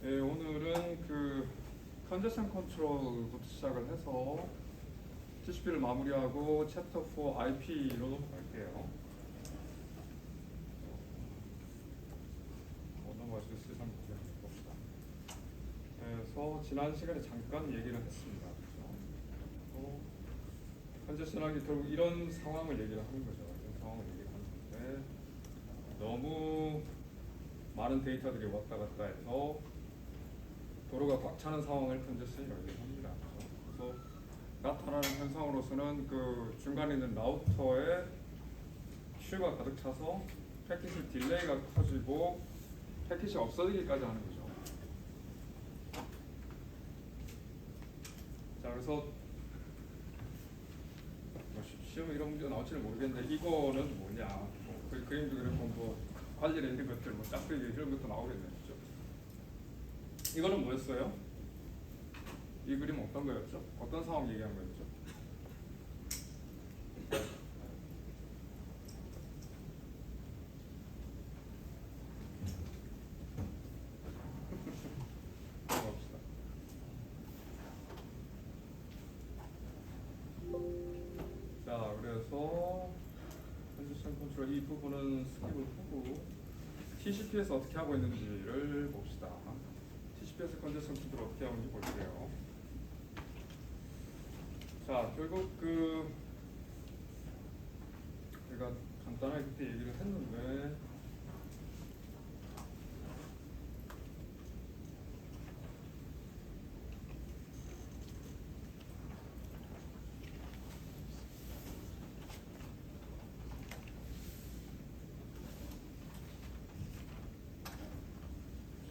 예, 오늘은 그 컨제션 컨트롤부터 시작을 해서 TCP를 마무리하고 챕터 4 IP로 넘어갈게요. 넘어갈 수 있을지 한번 봅시다. 그래서 지난 시간에 잠깐 얘기를 했습니다. 그래서 컨제션하기 결국 이런 상황을 얘기를 하는 거죠. 이런 상황을 얘기를 하는 건데 너무 많은 데이터들이 왔다 갔다 해서 도로가 꽉 차는 상황을 컨제션이라고 얘기합니다. 그래서 나타나는 현상으로서는 그 중간에 있는 라우터에 큐가 가득 차서 패킷의 딜레이가 커지고 패킷이 없어지기까지 하는 거죠. 자, 그래서 시험에 이런 문제가 나올지는 모르겠는데 이거는 뭐냐, 그 그림도 그렇고 뭐 관련해 있는 것들, 뭐 짝대기 이런 것도 나오겠네요. 그렇죠? 이거는 뭐였어요? 이 그림 어떤 거였죠? 어떤 상황 얘기한 거였죠? 봅시다. 자, 그래서 컨제션 컨트롤 이 부분은 스킵을 하고 TCP에서 어떻게 하고 있는지를 봅시다. TCP에서 컨제션 컨트롤 어떻게 하는지 볼게요. 자, 결국 제가 간단하게 그때 얘기를 했는데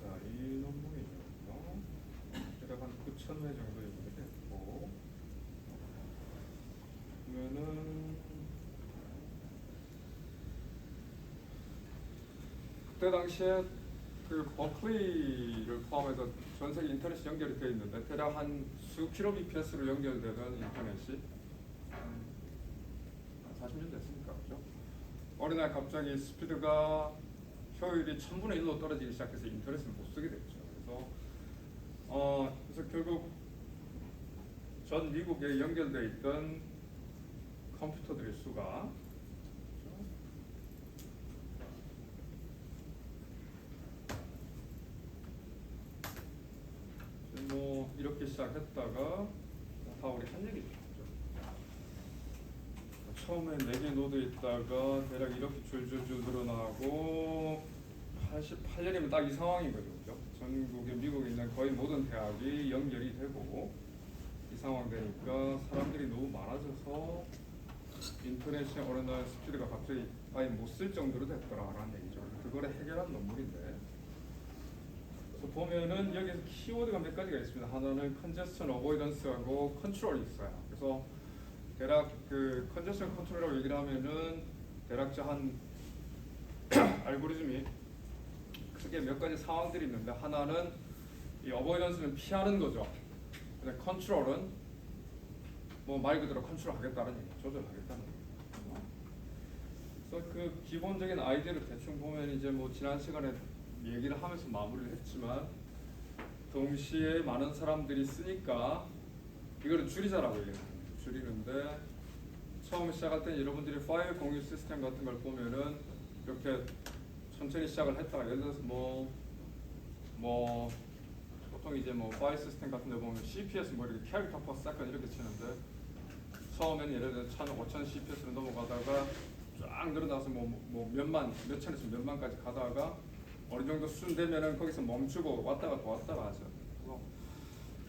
자, 이 논문이요. 대략 한 9,000회 정도 얘기를 했고 그러면은 그때 당시에 그 버클리를 포함해서 전 세계 인터넷이 연결이 되어 있는데 대략 한 수 kbps로 연결되던 인터넷이 한 40년 됐으니까 그죠? 어느 날 갑자기 스피드가 효율이 1000분의 1로 떨어지기 시작해서 인터넷을 못 쓰게 됐죠. 그래서 결국 전 미국에 연결되어 있던 컴퓨터들의 수가 뭐 이렇게 시작했다가 다 우리 한 얘기죠. 처음에 4개 노드 있다가 대략 이렇게 줄줄줄 늘어나고 88년이면 딱 이 상황인 거죠. 그죠? 전국에 미국에 있는 거의 모든 대학이 연결이 되고 이 상황 되니까 사람들이 너무 많아져서 인터넷이 어느 날 스피드가 갑자기 아예 못 쓸 정도로 됐더라라는 얘기죠. 그거를 해결한 논문인데 보면은 여기서 키워드가 몇 가지가 있습니다. 하나는 컨제스션 어보이던스하고 컨트롤이 있어요. 그래서 대략 그 컨제스션 컨트롤이라고 얘기를 하면은 대략적 한 알고리즘이 크게 몇 가지 상황들이 있는데 하나는 이 어보이던스는 피하는 거죠. 근데 컨트롤은 뭐 말 그대로 컨트롤하겠다는 얘기죠. 조절하겠다는 얘기죠. 그래서 그 기본적인 아이디어를 대충 보면 이제 뭐 지난 시간에 얘기를 하면서 마무리를 했지만 동시에 많은 사람들이 쓰니까 이거를 줄이자라고 얘기를 합니다. 줄이는데 처음 시작할 때 여러분들이 파일 공유 시스템 같은 걸 보면은 이렇게 천천히 시작을 했다가 예를 들어서 뭐 보통 이제 뭐 파일 시스템 같은 데 보면 CPS 뭐 이렇게 캐릭터 퍼 세컨 이렇게 치는데 처음에는 예를 들어서 1500 CPS로 넘어가다가 쫙 늘어나서 뭐 몇 천에서 몇만까지 가다가 어느 정도 수준 되면은 거기서 멈추고 왔다가 또 왔다가 하죠.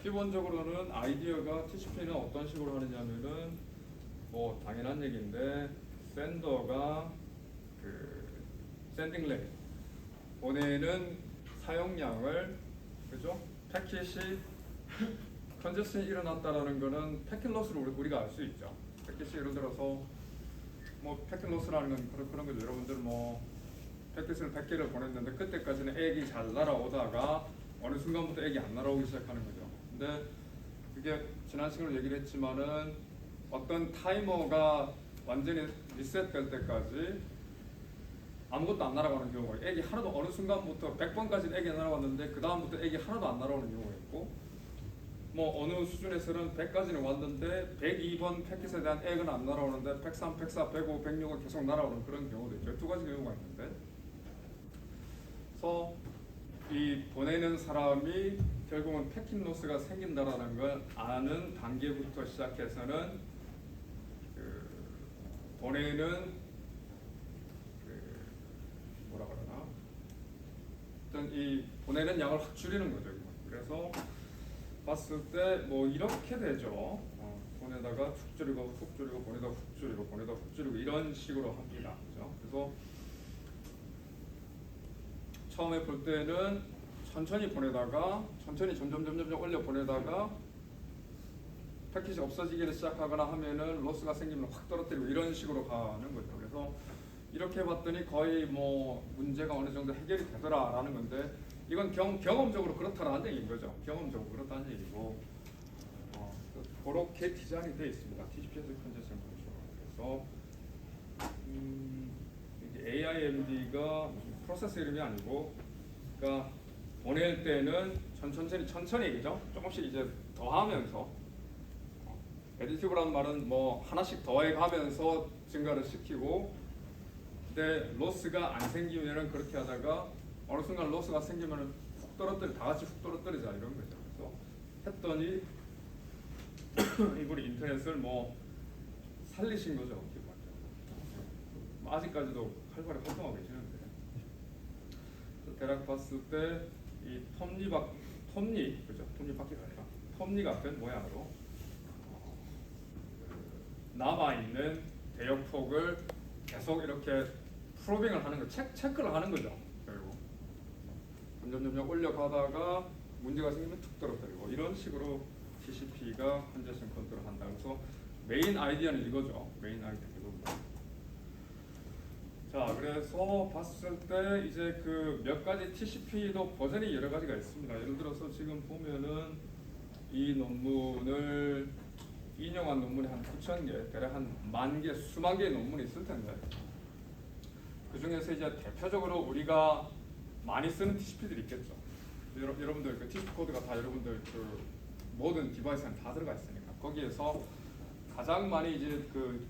기본적으로는 아이디어가 TCP는 어떤 식으로 하느냐면은 뭐 당연한 얘기인데 샌더가 그 샌딩 레이 보내는 사용량을 그죠? 패킷이 컨제션이 일어났다라는 거는 패킷 로스로 우리가 알 수 있죠. 패킷이 예를 들어서 뭐 패킷 로스라는 건 그런 거죠. 여러분들 뭐 패킷을 100개를 보냈는데 그때까지는 액이 잘 날아오다가 어느 순간부터 액이 안 날아오기 시작하는 거죠. 근데 그게 지난 시간에 얘기를 했지만은 어떤 타이머가 완전히 리셋될 때까지 아무것도 안 날아가는 경우가 있고, 액이 하나도 어느 순간부터 100번까지 액이 날아왔는데 그 다음부터 액이 하나도 안 날아오는 경우가 있고, 뭐 어느 수준에서는 100까지는 왔는데 102번 패킷에 대한 액은 안 날아오는데 103, 104, 105, 106은 계속 날아오는 그런 경우도 있죠. 두 가지 경우가 있는데, 그래서 이 보내는 사람이 결국은 패킷 로스가 생긴다라는 걸 아는 단계부터 시작해서는 그 보내는 뭐라 그러나, 어떤 이 보내는 양을 확 줄이는 거죠. 그래서 봤을 때 뭐 이렇게 되죠. 보내다가 훅 줄이고 훅 줄이고 보내다 훅 줄이고 보내다 훅 줄이고 이런 식으로 합니다. 그죠? 그래서 처음에 볼 때는 천천히 보내다가 천천히 점점 올려 보내다가 패킷이 없어지기를 시작하거나 하면은 로스가 생기면 확 떨어뜨리고 이런 식으로 가는 거죠. 그래서 이렇게 봤더니 거의 뭐 문제가 어느 정도 해결이 되더라라는 건데, 이건 경험적으로 그렇다라는 얘기인 거죠. 경험적으로 그렇다는 얘기고, 그렇게 디자인이 되어 있습니다. TCP/IP 컨제션 컨트롤. 그래서 이게 AIMD가 프로세스 이름이 아니고, 그러니까 보낼 때는 천천히 그죠? 조금씩 이제 더하면서, 에디티브라는 말은 뭐 하나씩 더해가면서 증가를 시키고, 근데 로스가 안 생기면은 그렇게 하다가 어느 순간 로스가 생기면은 다 같이 훅 떨어뜨리자 이런 거죠. 그래서 했더니 이분이 인터넷을 뭐 살리신 거죠. 아직까지도 활발히 활동하고 계시는데, 대략 봤을 때 이 톱니 바퀴가 아니라 톱니 같은 모양으로 남아 있는 대역폭을 계속 이렇게 프로빙을 하는 거, 체크를 하는 거죠. 결국 점점 올려가다가 문제가 생기면 툭 떨어뜨리고 이런 식으로 TCP가 컨제션 컨트롤 한다. 그래서 메인 아이디어는 이거죠. 메인 아이디어 이겁니다. 자, 그래서 봤을 때 이제 그 몇 가지 TCP도 버전이 여러 가지가 있습니다. 예를 들어서 지금 보면은 이 논문을 인용한 논문이 한 9,000개, 대략 한 10,000개, 수만 개의 논문이 있을 텐데, 그 중에서 이제 대표적으로 우리가 많이 쓰는 TCP들이 있겠죠. 여러분들 그 TCP 코드가 다 여러분들 그 모든 디바이스에 다 들어가 있으니까 거기에서 가장 많이 이제 그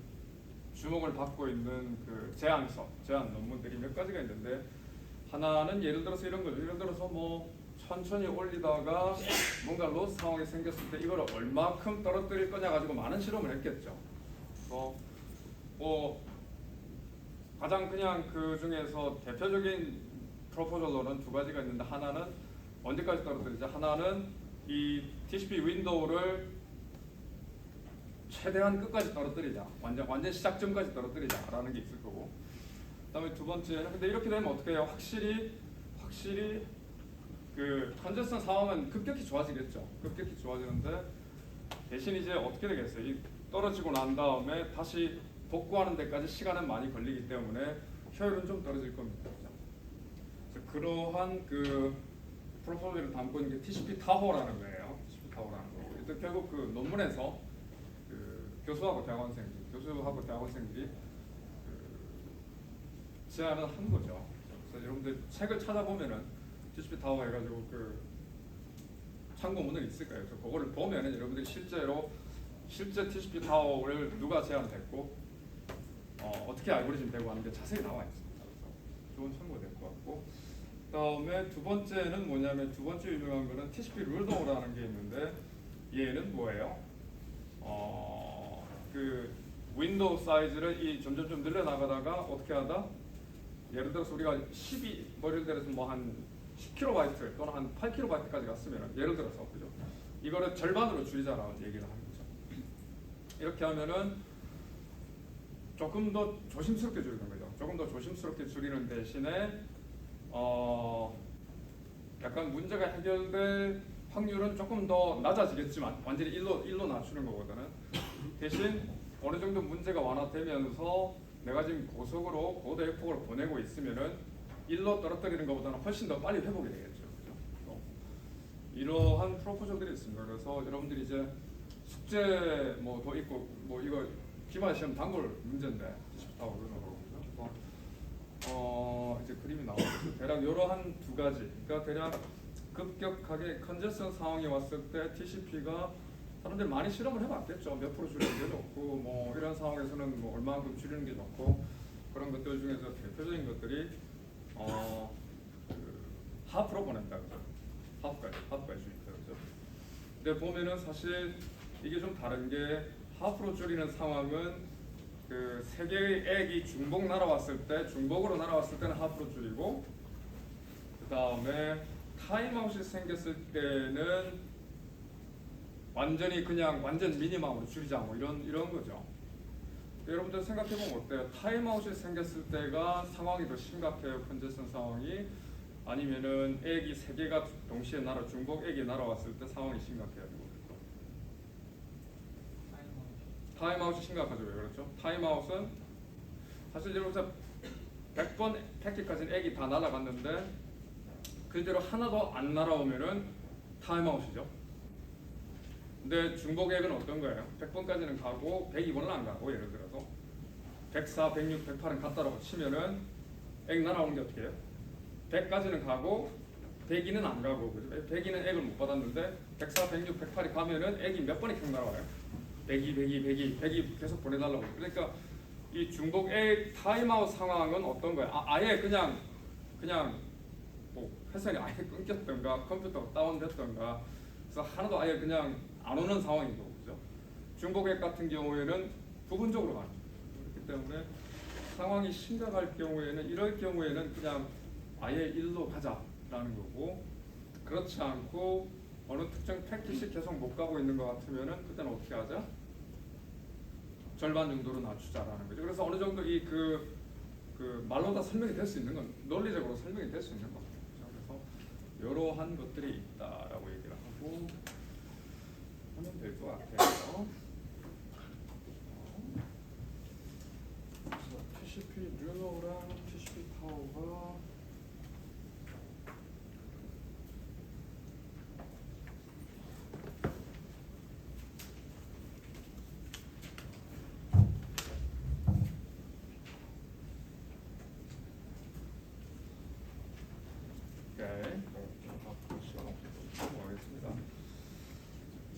주목을 받고 있는 그 제안 논문들이 몇 가지가 있는데, 하나는 예를 들어서 이런 거죠. 예를 들어서 뭐 천천히 올리다가 뭔가 로스 상황이 생겼을 때 이걸 얼마큼 떨어뜨릴 거냐 가지고 많은 실험을 했겠죠. 뭐 가장 그냥 그 중에서 대표적인 프로포절로는 두 가지가 있는데, 하나는 언제까지 떨어뜨리자, 하나는 이 TCP 윈도우를 최대한 끝까지 떨어뜨리자, 완전 시작점까지 떨어뜨리자라는 게 있을 거고, 그다음에 두 번째, 근데 이렇게 되면 어떻게 해요? 확실히 그 컨제스션 상황은 급격히 좋아지겠죠. 급격히 좋아지는데, 대신 이제 어떻게 되겠어요? 이 떨어지고 난 다음에 다시 복구하는 데까지 시간은 많이 걸리기 때문에 효율은 좀 떨어질 겁니다. 그래서 그러한 그 프로포즈를 담고 있는 게 TCP 타호라는 거예요. TCP 타호라는 거. 결국 그 논문에서 그 교수하고 대학원생들이 그 제안을 한 거죠. 그래서 여러분들 책을 찾아보면은 TCP 타호 해가지고 그 참고문을 있을 거예요. 그래서 그거를 보면은 여러분들이 실제 TCP 타워를 누가 제안했고 어떻게 알고리즘 되고 하는 게 자세히 나와 있습니다. 그래서 좋은 참고 될 것 같고, 그다음에 두 번째는 뭐냐면, 두 번째 유명한 거는 TCP 룰도어라는 게 있는데, 얘는 뭐예요? 그 윈도우 사이즈를 점점 늘려나가다가 어떻게 하다? 예를 들어서 우리가 12, 예를 들어서 뭐 한 10KB 또는 한 8KB까지 갔으면, 예를 들어서 그죠? 이거를 절반으로 줄이자라는 얘기를 하는 거죠. 이렇게 하면은 조금 더 조심스럽게 줄이는 거죠. 조금 더 조심스럽게 줄이는 대신에 약간 문제가 해결될 확률은 조금 더 낮아지겠지만, 완전히 일로 낮추는 거거든요. 대신 어느 정도 문제가 완화되면서 내가 지금 고속으로 고대역폭으로 보내고 있으면은 일로 떨어뜨리는 것보다는 훨씬 더 빨리 회복이 되겠죠. 그렇죠? 이러한 프로포저들이 있습니다. 그래서 여러분들이 이제 숙제 뭐 더 있고, 뭐 이거 기말 시험 단골 문제인데, TCP 타워 그런 거. 이제 그림이 나오죠. 대략 이러한 두 가지. 그러니까 대략 급격하게 컨제스션 상황이 왔을 때 TCP가 사람들이 많이 실험을 해봤겠죠. 몇 프로 줄이는 게 좋고, 뭐 이런 상황에서는 뭐 얼마만큼 줄이는 게 좋고, 그런 것들 중에서 대표적인 것들이 그 하프로 보낸다 그죠. 하프까지 줄인다 그죠. 근데 보면은 사실 이게 좀 다른 게 하프로 줄이는 상황은 그 세 개의 액이 중복 날아왔을 때, 중복으로 날아왔을 때는 하프로 줄이고, 그 다음에 타임아웃이 생겼을 때는 완전히 그냥 완전 미니멈으로 줄이자 뭐 이런 거죠. 여러분들 생각해보면 어때요? 타임아웃이 생겼을 때가 상황이 더 심각해요. 컨제스션 상황이. 아니면은 액이 세 개가 동시에 중복 액이 날아왔을 때 상황이 심각해요. 타임아웃이 심각하죠. 왜 그렇죠? 타임아웃은 사실 여러분 100번 팩트까지는 액이 다 날아갔는데 그대로 하나도 안 날아오면은 타임아웃이죠. 근데 중복 액은 어떤 거예요? 100번까지는 가고 102번은 안 가고, 예를 들어서 104, 106, 108은 갔다라고 치면은 액 날아오는 게 어떻게 해요? 100까지는 가고 102는 안 가고, 그죠? 102는 액을 못 받았는데 104, 106, 108이 가면은 액이 몇 번이 계속 날아와요? 102 계속 보내달라고. 그러니까 이 중복 액 타임아웃 상황은 어떤 거예요? 아예 그냥 뭐 회선이 아예 끊겼던가 컴퓨터가 다운됐던가, 그래서 하나도 아예 그냥 안 오는 상황이고, 그죠? 중복 액 같은 경우에는 부분적으로 가는 거예요. 그렇기 때문에 상황이 심각할 경우에는, 이럴 경우에는 그냥 아예 일로 가자라는 거고, 그렇지 않고 어느 특정 패킷이 계속 못 가고 있는 것 같으면은 그때는 어떻게 하자? 절반 정도로 낮추자라는 거죠. 그래서 어느 정도 이 그 말로 다 설명이 될 수 있는 건, 논리적으로 설명이 될 수 있는 겁니다. 그래서 이러한 것들이 있다라고 얘기를 하고 하면 될 것 같아요. TCP 류노랑 TCP 타워가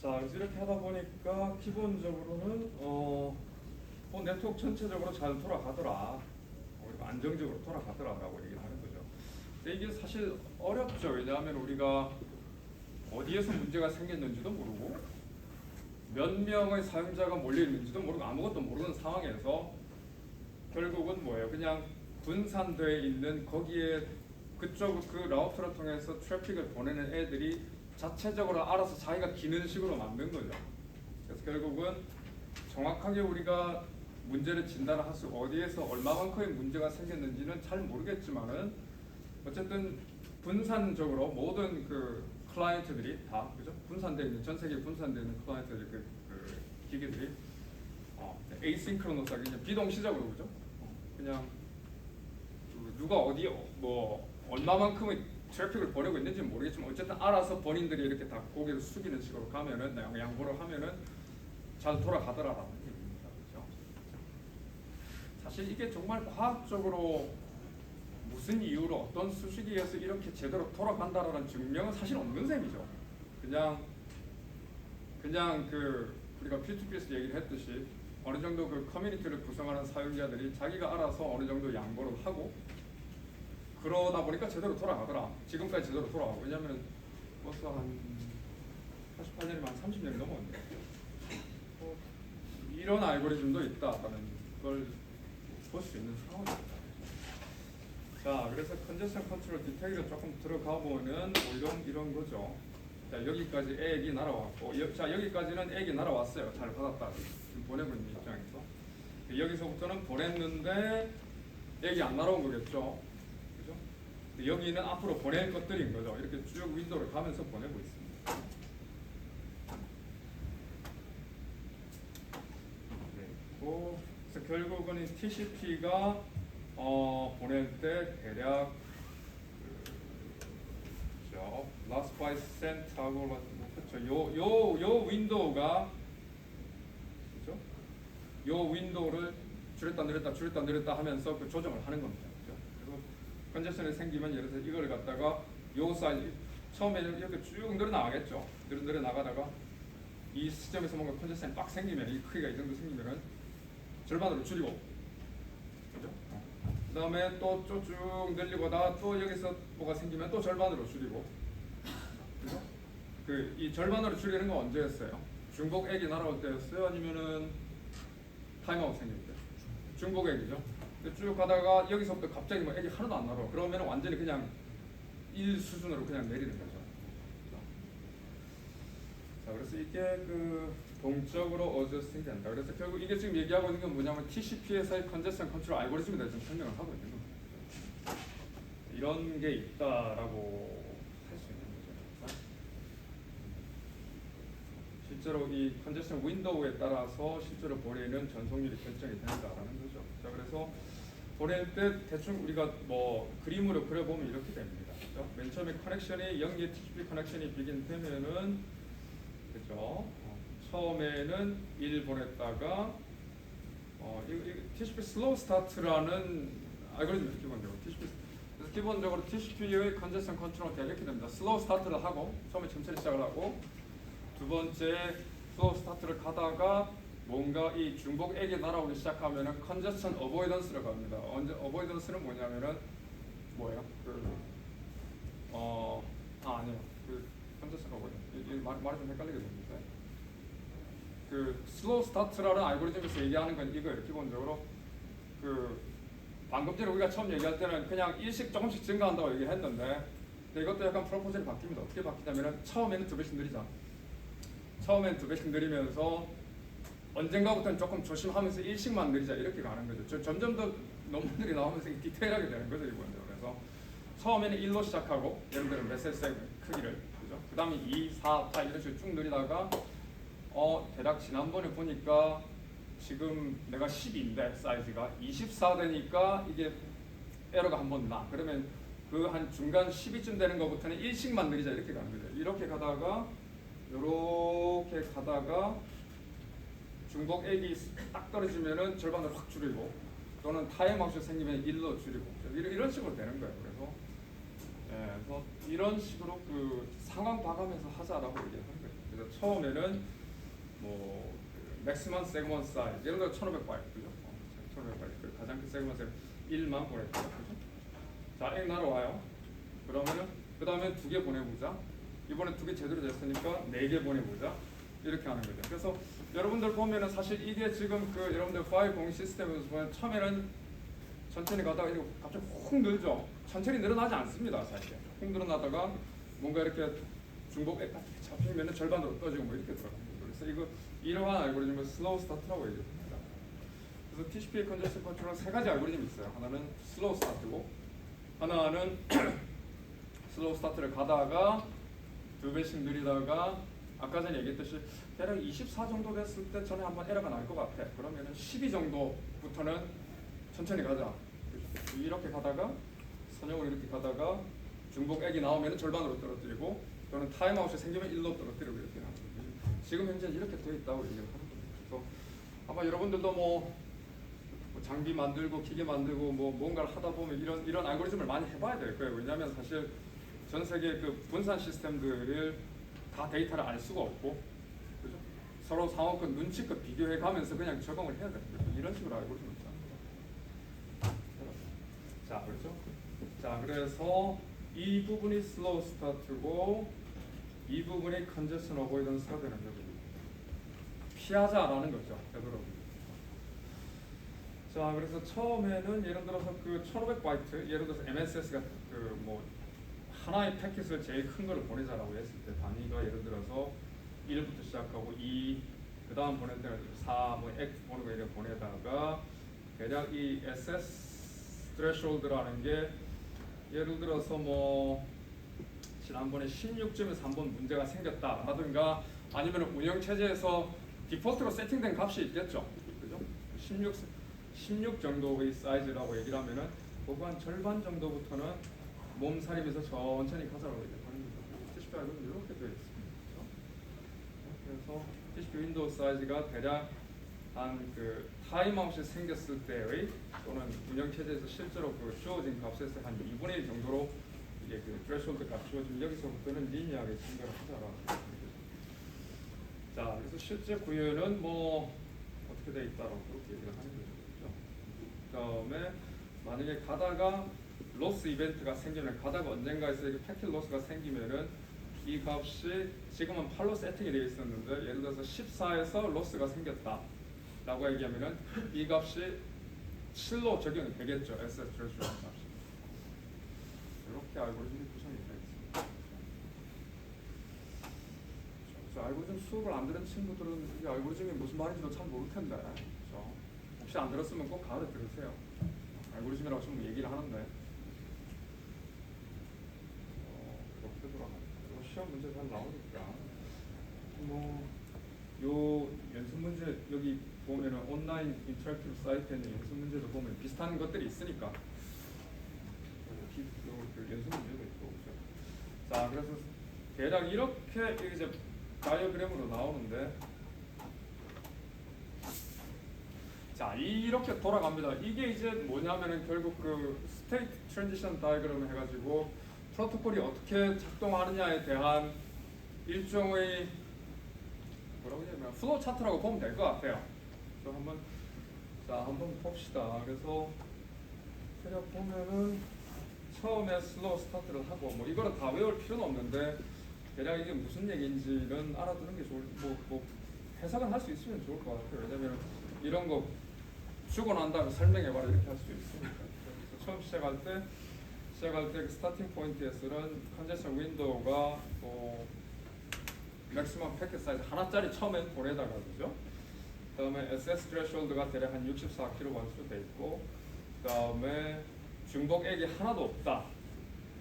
자, 이렇게 하다 보니까 기본적으로는 네트워크 전체적으로 잘 돌아가더라, 그리고 안정적으로 돌아가더라라고 얘기를 하는 거죠. 근데 이게 사실 어렵죠. 왜냐하면 우리가 어디에서 문제가 생겼는지도 모르고 몇 명의 사용자가 몰려 있는지도 모르고 아무것도 모르는 상황에서 결국은 뭐예요? 그냥 분산되어 있는 거기에 그쪽 그 라우터를 통해서 트래픽을 보내는 애들이 자체적으로 알아서 자기가 기는 식으로 만든 거죠. 그래서 결국은 정확하게 우리가 문제를 진단할 수, 어디에서 얼마만큼의 문제가 생겼는지는 잘 모르겠지만은 어쨌든 분산적으로 모든 그 클라이언트들이 다, 그죠? 분산되어 있는, 전 세계 분산되어 있는 클라이언트들 그 기계들이 에이싱크로너스하게 그냥 비동시적으로, 그죠? 그냥 누가 어디 뭐 얼마만큼의 트래픽을 보내고 있는지는 모르겠지만 어쨌든 알아서 본인들이 이렇게 다 고개를 숙이는 식으로 가면은, 양보를 하면은 잘 돌아가더라라는 얘기입니다. 그렇죠? 사실 이게 정말 과학적으로 무슨 이유로 어떤 수식에 서 이렇게 제대로 돌아간다라는 증명은 사실 없는 셈이죠. 그냥 그 우리가 P2P에서 얘기를 했듯이 어느 정도 그 커뮤니티를 구성하는 사용자들이 자기가 알아서 어느 정도 양보를 하고 그러다 보니까 제대로 돌아가더라. 지금까지 제대로 돌아가고. 왜냐면 벌써 한 88년이면 한 30년이 넘었는데 이런 알고리즘도 있다라는 걸 볼 수 있는 상황입니다. 자, 그래서 컨제스션 컨트롤 디테일을 조금 들어가 보면 이런 거죠. 자, 여기까지 액이 날아왔고, 자, 여기까지는 액이 날아왔어요. 잘 받았다. 지금 보내고 있는 입장에서. 여기서부터는 보냈는데 액이 안 날아온 거겠죠. 그죠? 여기는 앞으로 보낼 것들인 거죠. 이렇게 쭉 윈도우를 가면서 보내고 있습니다. 그래서 결국은 이 TCP가 보낼 때 대략 last byte sent 하고 그렇죠. 요 윈도우가 그렇죠? 요 윈도우를 줄였다 늘렸다 하면서 그 조정을 하는 겁니다. 그렇죠? 컨제션이 생기면 예를 들어서 이걸 갖다가 요 사이즈 처음에는 이렇게 쭉 늘어나가겠죠. 늘어나가다가 이 시점에서 뭔가 컨제션이 빡 생기면 이 크기가 이 정도 생기면은 절반으로 줄이고, 그죠? 그 다음에 또 쭉 늘리고다 또 여기서 뭐가 생기면 또 절반으로 줄이고, 그죠? 그 이 절반으로 줄이는 건 언제였어요? 중복액이 날아올 때였어요? 아니면은 타임아웃 생길 때? 중복액이죠. 쭉 가다가 여기서부터 갑자기 뭐 액이 하나도 안 날아와. 그러면 완전히 그냥 1 수준으로 그냥 내리는 거죠. 자, 그래서 이게 그 동적으로 어저스팅 된다. 그래서 결국 이게 지금 얘기하고 있는 건 뭐냐면 TCP에서의 컨제션 컨트롤 알고리즘에 대해서 설명을 하고 있는 겁니다. 이런 게 있다라고 할 수 있는 거죠. 실제로 이 컨제션 윈도우에 따라서 실제로 보내는 전송률이 결정이 된다라는 거죠. 자, 그래서 보낼 때 대충 우리가 뭐 그림으로 그려보면 이렇게 됩니다. 그렇죠? 맨 처음에 커넥션이 영리의 TCP 커넥션이 비긴되면은, 그죠? 처음에는 1 보냈다가 TCP 슬로우 스타트라는 알고리즘이 기본적으로 그래서 기본적으로 TCP의 컨제션 컨트롤은 이렇게 됩니다. 슬로우 스타트를 하고 처음에 천천히 시작을 하고, 두 번째 슬로우 스타트를 가다가 뭔가 이 중복액이 날아오기 시작하면은 컨제션 어보이던스를 갑니다. 어보이던스는 뭐냐면은 뭐예요? 아니요. 컨제션 어보이던스. 말이 좀 헷갈리게 됩니다. 그 슬로우 스타트라는 알고리즘에서 얘기하는 건 이거예요. 기본적으로 그 방금 전에 우리가 처음 얘기할 때는 그냥 일씩 조금씩 증가한다고 얘기했는데, 이것도 약간 프로포즈이 바뀝니다. 어떻게 바뀌냐면은 처음에는 2배씩 느리자. 처음엔 2배씩 느리면서 언젠가부터는 조금 조심하면서 1씩만 느리자 이렇게 가는 거죠. 점점 더 너무 느리 나오면서 디테일하게 되는 거죠, 이거는. 그래서 처음에는 1로 시작하고 예를 들어 메시지 크기를, 그죠? 그 다음에 2, 4, 8 이런 식으로 쭉 느리다가 대략 지난번에 보니까 지금 내가 10인데 사이즈가 24 되니까 이게 에러가 한 번 나. 그러면 그 한 중간 12쯤 되는 것부터는 1씩만 느리자 이렇게 가는 거죠. 이렇게 가다가 요렇게 가다가 중복액이 딱 떨어지면은 절반으로 확 줄이고, 또는 타임아웃이 생기면 1로 줄이고, 이런 식으로 되는 거예요. 그래서 이런 식으로 그 상황 봐가면서 하자라고 얘기하는 거예요. 그래서 처음에는 뭐 맥시멈 세그먼트 사이즈 예를 들어 1500바이트, 그죠? 1500바이트 가장 큰 세그먼트 1만 보냈죠, 그죠? 자, 액 날아와요. 그러면은 그 다음에 2개 보내보자. 이번에 2개 제대로 됐으니까 4개 보내보자. 이렇게 하는 거죠. 그래서 여러분들 보면은 사실 이게 지금 그 여러분들 파일 공유 시스템에서 보면 처음에는 천천히 가다가 이거 갑자기 훅 늘죠. 천천히 늘어나지 않습니다, 사실. 훅 늘어나다가 뭔가 이렇게 중복액 같은 게 잡히면은 절반으로 떠지고 뭐 이렇게 들어갑니다. 그래서 이러한 알고리즘을 슬로우 스타트라고 얘기합니다. 그래서 TCP 컨제션 컨트롤은 3가지 알고리즘이 있어요. 하나는 슬로우 스타트고, 하나는 슬로우 스타트를 가다가 2배씩 느리다가 아까 전에 얘기했듯이 대략 24 정도 됐을 때 전에 한번 에러가 날 것 같아. 그러면은 12 정도부터는 천천히 가자. 이렇게 가다가 선형으로 이렇게 가다가 중복액이 나오면 절반으로 떨어뜨리고, 또는 타임아웃이 생기면 1로 떨어뜨리고 이렇게 하는 거죠. 지금 현재 이렇게 되어 있다고 얘기를 하는 겁니다. 그래서 아마 여러분들도 뭐 장비 만들고 기계 만들고 뭐 뭔가를 하다 보면 이런 알고리즘을 많이 해봐야 될 거예요. 왜냐하면 사실 전 세계 그 분산 시스템들을 다 데이터를 알 수가 없고, 그죠? 서로 상호껏 눈치껏 비교해 가면서 그냥 적응을 해야 되는 거죠. 이런 식으로 알고리즘을 짜는 거죠. 자, 그렇죠? 자, 그래서 이 부분이 슬로우 스타트고 이 부분이 컨제션 어보이던스가 되는 거죠. 피하자라는 거죠, 되도록. 자, 그래서 처음에는 예를 들어서 그 1500바이트, 예를 들어서 MSS가 그 뭐 하나의 패킷을 제일 큰 거를 보내자라고 했을 때 단위가 예를 들어서 1부터 시작하고 2, 그 다음 보낼 때는 4, 뭐 X 보내고 이렇게 보내다가 대략 이 SS threshold라는 게 예를 들어서 뭐 지난번에 16점에서 한번 문제가 생겼다라든가 아니면 운영체제에서 디폴트로 세팅된 값이 있겠죠. 그죠? 16 정도의 사이즈라고 얘기를 하면은 그거 한 절반 정도부터는 몸살이면서 천천히 가자라고 얘기하는 거죠. TCP 알고는 이렇게 되어 있습니다. 그렇죠? 그래서 TCP 윈도우 사이즈가 대략 한 그 타임아웃이 생겼을 때의 또는 운영 체제에서 실제로 그 주어진 값에서 한 2분의 1 정도로 이게 그 threshold 값 주어지면 여기서부터는 리니어하게 증가를 하자라고. 자, 그래서 실제 구현은 뭐 어떻게 돼 있다라고 그렇게 얘기를 하는 거죠. 그다음에 만약에 가다가 로스 이벤트가 생기면 가다가 언젠가에서 이렇게 패킷 로스가 생기면은 이 값이 지금은 8로 세팅이 되어 있었는데 예를 들어서 14에서 로스가 생겼다 라고 얘기하면은 이 값이 7로 적용이 되겠죠. SS threshold 값이. 이렇게 알고리즘이 구성이 되어 있습니다. 그래서 알고리즘 수업을 안 들은 친구들은 이 알고리즘이 무슨 말인지도 참 모를 텐데, 그렇죠? 혹시 안 들었으면 꼭 가서 들으세요. 알고리즘이라고 좀 얘기를 하는데 그렇게 돌아갑니다. 시험 문제 잘 나오니까 요 연습 문제 여기 보면은 온라인 인터랙티브 사이트에 있는 연습 문제도 보면 비슷한 것들이 있으니까 그 연습 문제도 있고 그렇죠. 자, 그래서 대략 이렇게 이제 다이어그램으로 나오는데, 자, 이렇게 돌아갑니다. 이게 이제 뭐냐면은 결국 그 스테이트 트랜지션 다이어그램을 해가지고 프로토콜이 어떻게 작동하느냐에 대한 일종의 뭐라고 해야 되나 플로우 차트라고 보면 될 것 같아요. 그래서 한번 봅시다. 그래서 대략 보면은 처음에 슬로우 스타트를 하고 뭐 이거를 다 외울 필요는 없는데 대략 이게 무슨 얘기인지는 알아두는 게 좋을 뭐 해석은 할 수 있으면 좋을 것 같아요. 왜냐면 이런 거 주고 난 다음에 설명해봐라 이렇게 할 수 있으니까. 그래서 처음 시작할 때 그 스타팅 포인트에서는 컨제션 윈도우가 맥시멈 패킷 사이즈 하나짜리 처음엔 보내다가 그죠? 그다음에 SS threshold가 대략 한 64kB 돼 있고, 그다음에 중복액이 하나도 없다,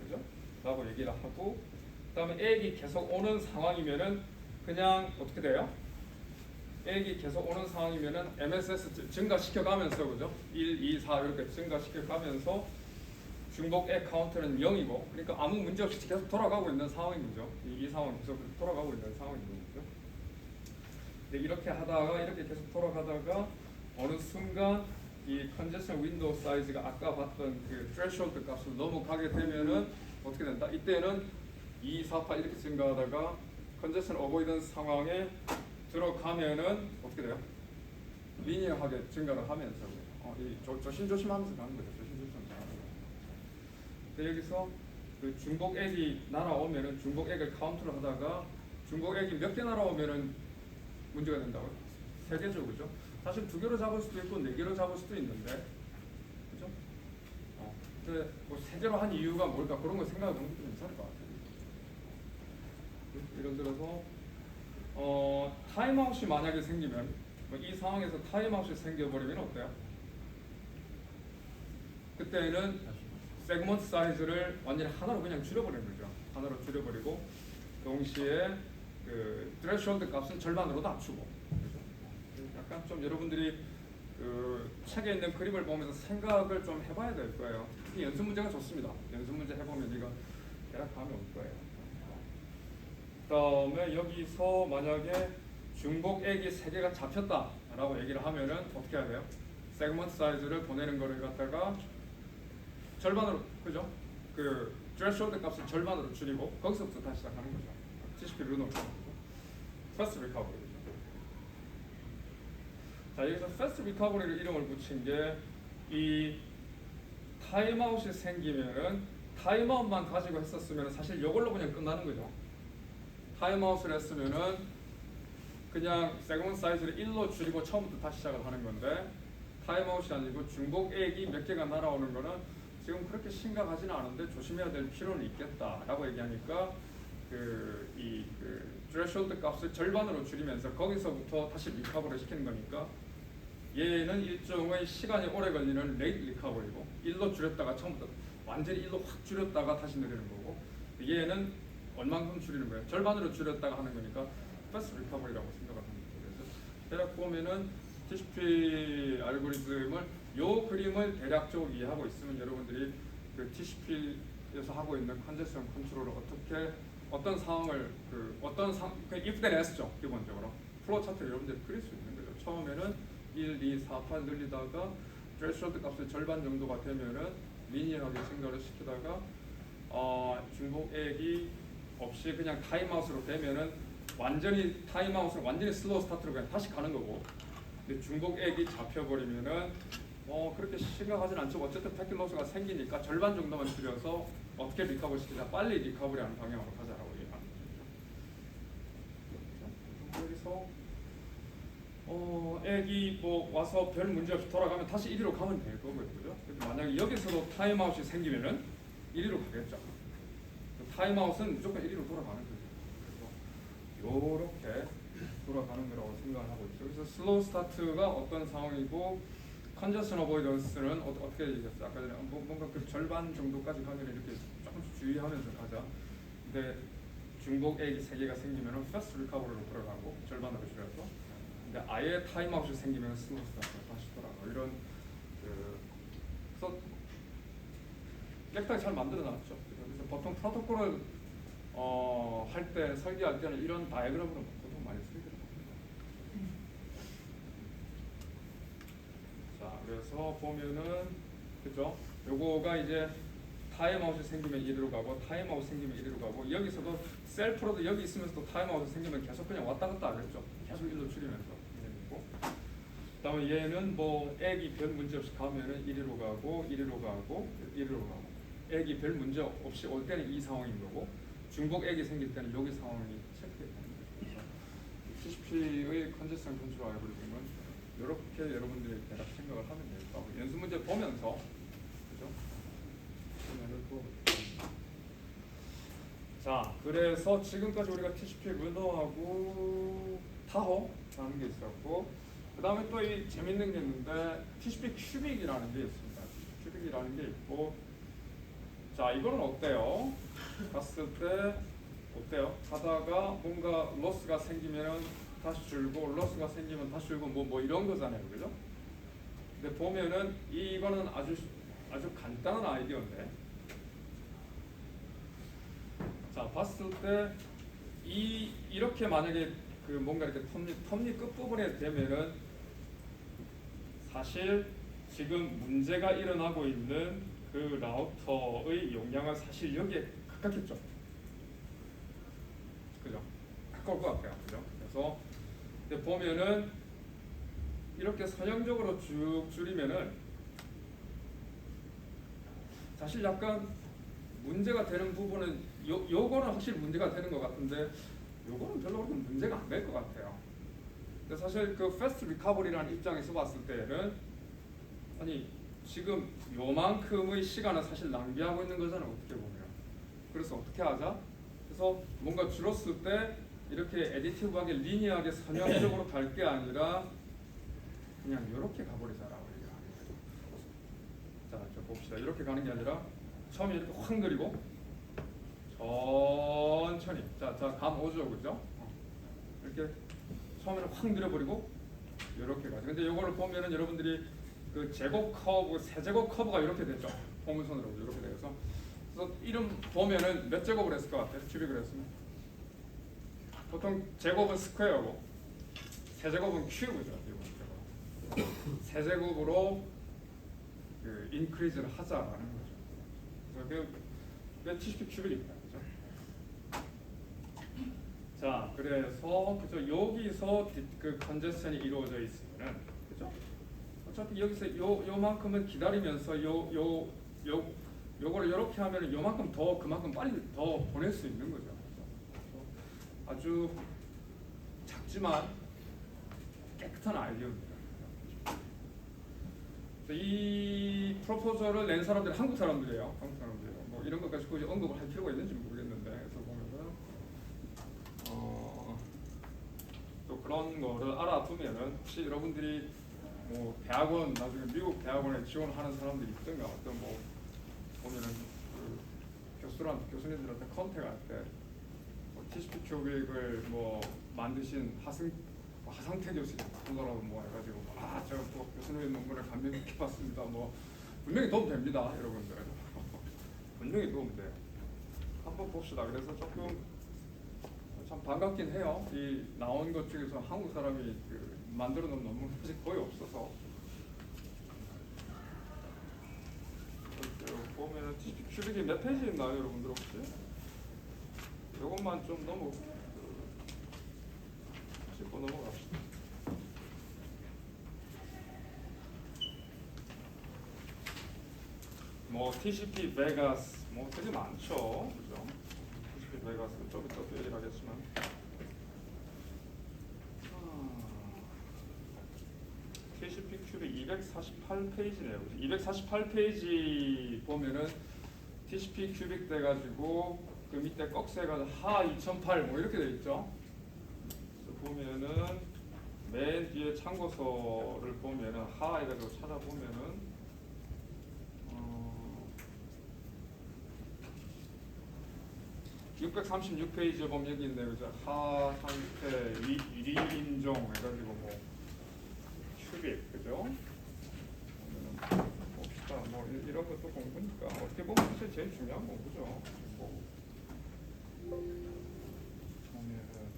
그죠? 라고 얘기를 하고, 그다음에 액이 계속 오는 상황이면은 그냥 어떻게 돼요? 액이 계속 오는 상황이면은 MSS 증가시켜가면서 그죠? 1, 2, 4 이렇게 증가시켜가면서 중복액 카운트는 0이고, 그러니까 아무 문제 없이 계속 돌아가고 있는 상황인 거죠. 이 상황이 계속 돌아가고 있는 상황인 거죠. 근데 이렇게 하다가 이렇게 계속 돌아가다가 어느 순간 이 컨제션 윈도우 사이즈가 아까 봤던 그 threshold 값을 넘어가게 되면은 어떻게 된다? 이때는 2, 4, 8 이렇게 증가하다가 컨제션 어보이던스 상황에 들어가면은 어떻게 돼요? 리니어하게 증가를 하면서 조심조심하면서 가는 거죠. 여기서 그 중복액이 날아오면은 중복액을 카운트를 하다가 중복액이 몇 개 날아오면은 문제가 된다고요? 3개죠, 그죠? 사실 2개로 잡을 수도 있고 4개로 잡을 수도 있는데, 그죠? 근데 뭐 3개로 한 이유가 뭘까? 그런 거 생각해보면 괜찮을 것 같아요. 예를 들어서 타임아웃이 만약에 생기면 이 상황에서 타임아웃이 생겨버리면 어때요? 그때는 세그먼트 사이즈를 완전히 하나로 그냥 줄여버리는 거죠. 하나로 줄여버리고 동시에 그 threshold 값은 절반으로 낮추고, 그렇죠? 약간 좀 여러분들이 그 책에 있는 그림을 보면서 생각을 좀 해봐야 될 거예요. 특히 연습 문제가 좋습니다. 연습 문제 해보면 이거 대략 감이 올 거예요. 그다음에 여기서 만약에 중복액이 3개가 잡혔다라고 얘기를 하면은 어떻게 해야 돼요? 세그먼트 사이즈를 보내는 거를 갖다가 절반으로, 그죠? 그 threshold 값을 절반으로 줄이고 거기서부터 다시 시작하는 거죠. TCP 루너 패스트 리커버리죠. 자, 여기서 패스트 리커버리를 이름을 붙인 게 이 타임아웃이 생기면은 타임아웃만 가지고 했었으면 사실 이걸로 그냥 끝나는 거죠. 타임아웃을 했으면은 그냥 세그먼트 사이즈를 1로 줄이고 처음부터 다시 시작을 하는 건데, 타임아웃이 아니고 중복액이 몇 개가 날아오는 거는 지금 그렇게 심각하지는 않은데 조심해야 될 필요는 있겠다라고 얘기하니까 그 threshold 값을 절반으로 줄이면서 거기서부터 다시 리커버를 시키는 거니까 얘는 일종의 시간이 오래 걸리는 레이트 리커버리고 1로 줄였다가 처음부터 완전히 1로 확 줄였다가 다시 내리는 거고, 얘는 얼만큼 줄이는 거예요? 절반으로 줄였다가 하는 거니까 패스트 리커버리라고 생각을 합니다. 그래서 대략 보면은 TCP 알고리즘을 요 그림을 대략적으로 이해하고 있으면 여러분들이 그 TCP에서 하고 있는 컨제션 컨트롤을 어떻게 어떤 상황을 if then else죠. 기본적으로 플로우 차트를 여러분들이 그릴 수 있는 거죠. 처음에는 1, 2, 4판 늘리다가 threshold 값의 절반 정도가 되면은 리니어하게 증가를 시키다가 중복액이 없이 그냥 타임아웃으로 되면은 완전히 타임아웃으로 완전히 슬로우 스타트로 그냥 다시 가는 거고, 근데 중복액이 잡혀버리면은 그렇게 심각하진 않죠. 어쨌든 패킷 로스가 생기니까 절반 정도만 줄여서 어떻게 리커버리 시키자, 빨리 리커버리하는 방향으로 가자라고 얘기합니다. 여기서 액이 뭐 와서 별 문제 없이 돌아가면 다시 1위로 가면 될 거고요, 그죠? 만약에 여기서도 타임아웃이 생기면은 1위로 가겠죠. 타임아웃은 무조건 1위로 돌아가는 거죠. 그래서 요렇게 돌아가는 거라고 생각을 하고 있죠. 그래서 슬로우 스타트가 어떤 상황이고, 컨저션 어보이던스는 어떻게 얘기했어요? 아까 전에 뭔가 그 절반 정도까지 가면 이렇게 조금씩 주의하면서 가자. 근데 중복액이 3개가 생기면 패스트 리커버리로 돌아가고 절반으로 줄여서, 근데 아예 타임아웃이 생기면 슬로우 스타트로 다시 돌아가고, 이런 그래서 깨끗하게 잘 만들어놨죠. 그래서 보통 프로토콜을 할 때 설계할 때는 이런 다이어그램으로 보통 많이 설계를 합니다. 자, 그래서 보면은 그죠? 요거가 이제 타임아웃이 생기면 이리로 가고, 타임아웃 생기면 이리로 가고, 여기서도 셀프로도 여기 있으면서도 타임아웃이 생기면 계속 그냥 왔다 갔다 하겠죠. 계속 일로 줄이면서. 그다음에 얘는 뭐 액이 별 문제 없이 가면은 이리로 가고, 이리로 가고, 이리로 가고. 액이 별 문제 없이 올 때는 이 상황인 거고, 중복 액이 생길 때는 여기 상황이 체크되는 거죠. TCP의 컨제스션 컨트롤 알고리즘은 이렇게 여러분들이 대략 생각을 하면 될 거고, 연습 문제 보면서, 그죠? 보면은 또. 자, 그래서 지금까지 우리가 TCP 루너하고 타호라는 게 있었고, 그 다음에 또 이 재밌는 게 있는데 TCP 큐빅이라는 게 있습니다. 큐빅이라는 게 있고, 자, 이거는 어때요? 봤을 때 어때요? 하다가 뭔가 로스가 생기면 다시 줄고, 로스가 생기면 다시 줄고, 뭐 이런 거잖아요, 그죠? 근데 보면은 이거는 아주 간단한 아이디어인데, 자, 봤을 때 이렇게 만약에 그 뭔가 이렇게 톱니 끝부분에 되면은 사실 지금 문제가 일어나고 있는 그 라우터의 용량은 사실 여기에 가깝겠죠. 그죠? 가까울 것 같아요. 그죠? 그래서 근데 보면은 이렇게 선형적으로 쭉 줄이면은 사실 약간 문제가 되는 부분은 요거는 확실히 문제가 되는 것 같은데, 요거는 별로 그렇게 문제가 안 될 것 같아요. 근데 사실 그 패스트 리커버리라는 입장에서 봤을 때는, 아니 지금 요만큼의 시간을 사실 낭비하고 있는 거잖아요, 어떻게 보면. 그래서 어떻게 하자? 그래서 뭔가 줄었을 때 이렇게 에디티브하게 리니어하게 선형적으로 갈 게 아니라 그냥 이렇게 가버리자라고 얘기하는 거예요. 자, 저 봅시다. 이렇게 가는 게 아니라 처음에 이렇게 확 느리고 천천히. 자, 감 오죠, 그죠? 이렇게 처음에는 확 늘어버리고 이렇게 가죠. 근데 이거를 보면은 여러분들이 그 제곱 커브, 세제곱 커브가 이렇게 됐죠. 포물선으로 이렇게 돼서. 그래서 이름 보면은 몇 제곱을 했을 것 같아요? 큐빅을 했으면. 보통 제곱은 스퀘어고 세제곱은 큐브죠. 세제곱으로 그 인크리즈를 하자라는 거죠. 그래서 그게 TCP 큐빅입니다. 그죠? 자, 그래서 그죠? 여기서 그 컨제션이 이루어져 있으면은, 그죠? 어차피 여기서 요만큼은 기다리면서 요거를 이렇게 하면은 요만큼 더 그만큼 빨리 더 보낼 수 있는 거죠. 아주 작지만 깨끗한 아이디어입니다. 이 프로포저를 낸 사람들이 한국 사람들이에요. 뭐 이런 것까지 굳이 언급을 할 필요가 있는지 모르겠는데, 그래서 보면은 또 그런 거를 알아두면은 혹시 여러분들이 뭐 대학원 나중에 미국 대학원에 지원하는 사람들이 있든가, 어떤 뭐 보면은 그 교수님들한테 컨택할 때 뭐 TCP 큐빅을 뭐 만드신 하상태 교수님 같은 거라고 뭐 해가지고 제가 또 교수님의 논문을 감명 깊게 봤습니다. 뭐 분명히 도움 됩니다, 여러분들. 분명히 도움 돼요. 한번 봅시다. 그래서 조금 참 반갑긴 해요. 이 나온 것 중에서 한국 사람이 그 만들어 놓은 논문 사실 거의 없어서 보면은 TCP 큐빅이 몇 페이지 있나요, 여러분들 혹시? 이것만 좀 짚고 넘어갑시다. 뭐 TCP 베가스 뭐 되게 많죠, 그죠? TCP 베가스 좀 이따 또 얘기를 하겠지만, TCP 큐빅 248페이지네요. 248페이지 보면은 TCP 큐빅 돼가지고 그 밑에 꺽쇠가 하 2008 뭐 이렇게 돼 있죠. 그래서 보면은 맨 뒤에 참고서를 보면은 하 해가지고 찾아보면은 636페이지에 보면 여기 있네요. 그죠? 하 상태 위리 인종 해가지고 뭐 큐빅 그죠? 봅시다. 뭐 이런 것도 공부니까 어떻게 보면 사실 제일 중요한 공부죠. 뭐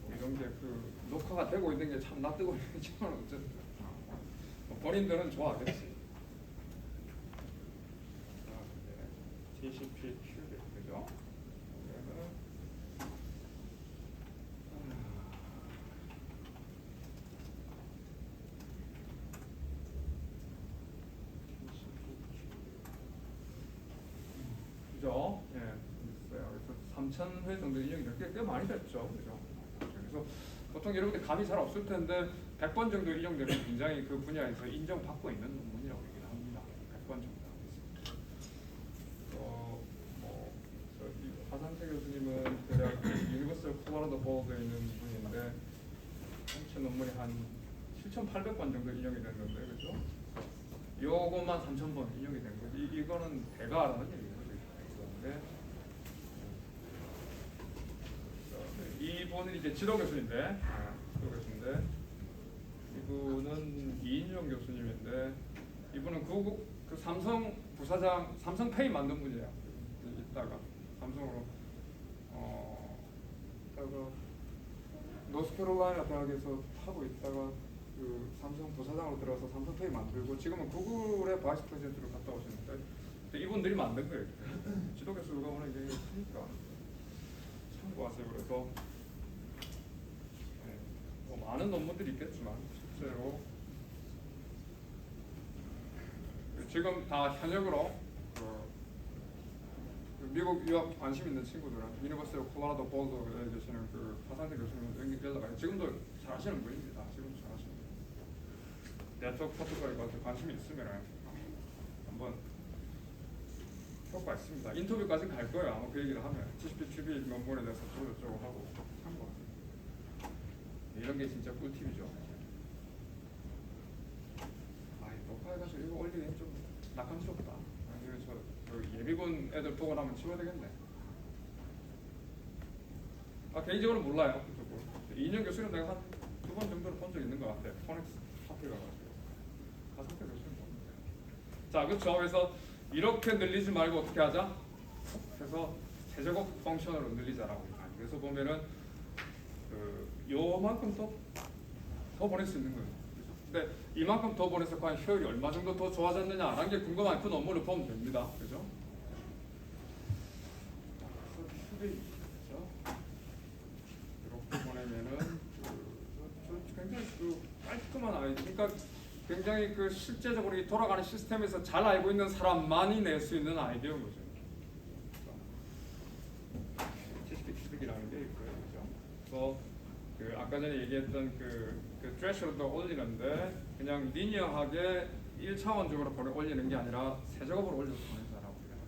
이런 게 그 녹화가 되고 있는 게 참 낯뜨고 있지만 어쨌든 본인들은 좋아하겠지. TCP 큐빅 그죠? 그죠? 예, 있어요. 그래서 3,000회 정도 인용이 꽤 많이 됐죠. 그죠? 그래서 보통 여러분들 감이 잘 없을 텐데 100번 정도 인용되면 굉장히 그 분야에서 인정받고 있는 논문이라고 얘기를 합니다. 100번 정도. 뭐 저기 하상태 교수님은 대략 유니버설 콜로라도 보드에 있는 분인데 전체 논문이 한 7,800번 정도 인용이 됐는데, 그죠? 요것만 3,000번 인용이 된 거지. 이거는 대가라는 얘기죠. 이분은 이제 지도 교수인데, 이분은 이인용 교수님인데, 이분은 그 삼성 부사장, 삼성페이 만든 분이에요. 이따가 삼성으로 있다가 노스캐롤라이나 대학에서 하고 있다가 그 삼성 부사장으로 들어가서 삼성페이 만들고 지금은 구글의 바이스 프레지던트로 갔다 오시는데, 이분들이 만든 거예요. 지도 교수가 워낙 이게 크니까 참고하세요. 그래서 뭐 많은 논문들이 있겠지만 실제로 지금 다 현역으로 그 미국 유학 관심 있는 친구들은 유니버시티 오브 콜로라도 볼더에 계시는 그 하상태 교수님 연락가요. 지금도 잘하시는 분입니다. 지금도 잘하시는 분. 네트워크 프로토콜에 관심이 있으면 한번 효과 있습니다. 인터뷰까지 갈 거예요. 아마 그 얘기를 하면 TCP 큐빅 논문에 대해서 저쩌고 하고 참고하세요. 이런 게 진짜 꿀팁이죠. 녹화해가지고 이거 올리기엔 좀 낙감스럽다. 이거 저 예비군 애들 보고 나면 치워야 되겠네. 개인적으로 몰라요. 이인영 교수님 내가 한 2번 정도는 본 적 있는 것 같아요. 포넥스 학교 가가지고. 가상태 교수님 보는데. 자, 그렇죠. 그래서 이렇게 늘리지 말고 어떻게 하자? 해서 세제곱 펑션으로 늘리자라고. 그래서 보면은 요만큼 더 보낼 수 있는 거예요. 근데 이만큼 더 보내서 과연 효율이 얼마 정도 더 좋아졌느냐라는 게 궁금한 그 논문을 보면 됩니다. 그죠? 이렇게 보내면은 굉장히 깔끔한 아이디. 그러니까 굉장히 그 실제적으로 이 돌아가는 시스템에서 잘 알고 있는 사람만이 낼 수 있는 아이디어인 거죠. TCP 큐빅이라는 게 있고요, 그죠? 그래서 그 아까 전에 얘기했던 그 threshold을 올리는데 그냥 리니어하게 1차원적으로 올리는 게 아니라 세제곱으로 올려서 보낸다라고 얘기하는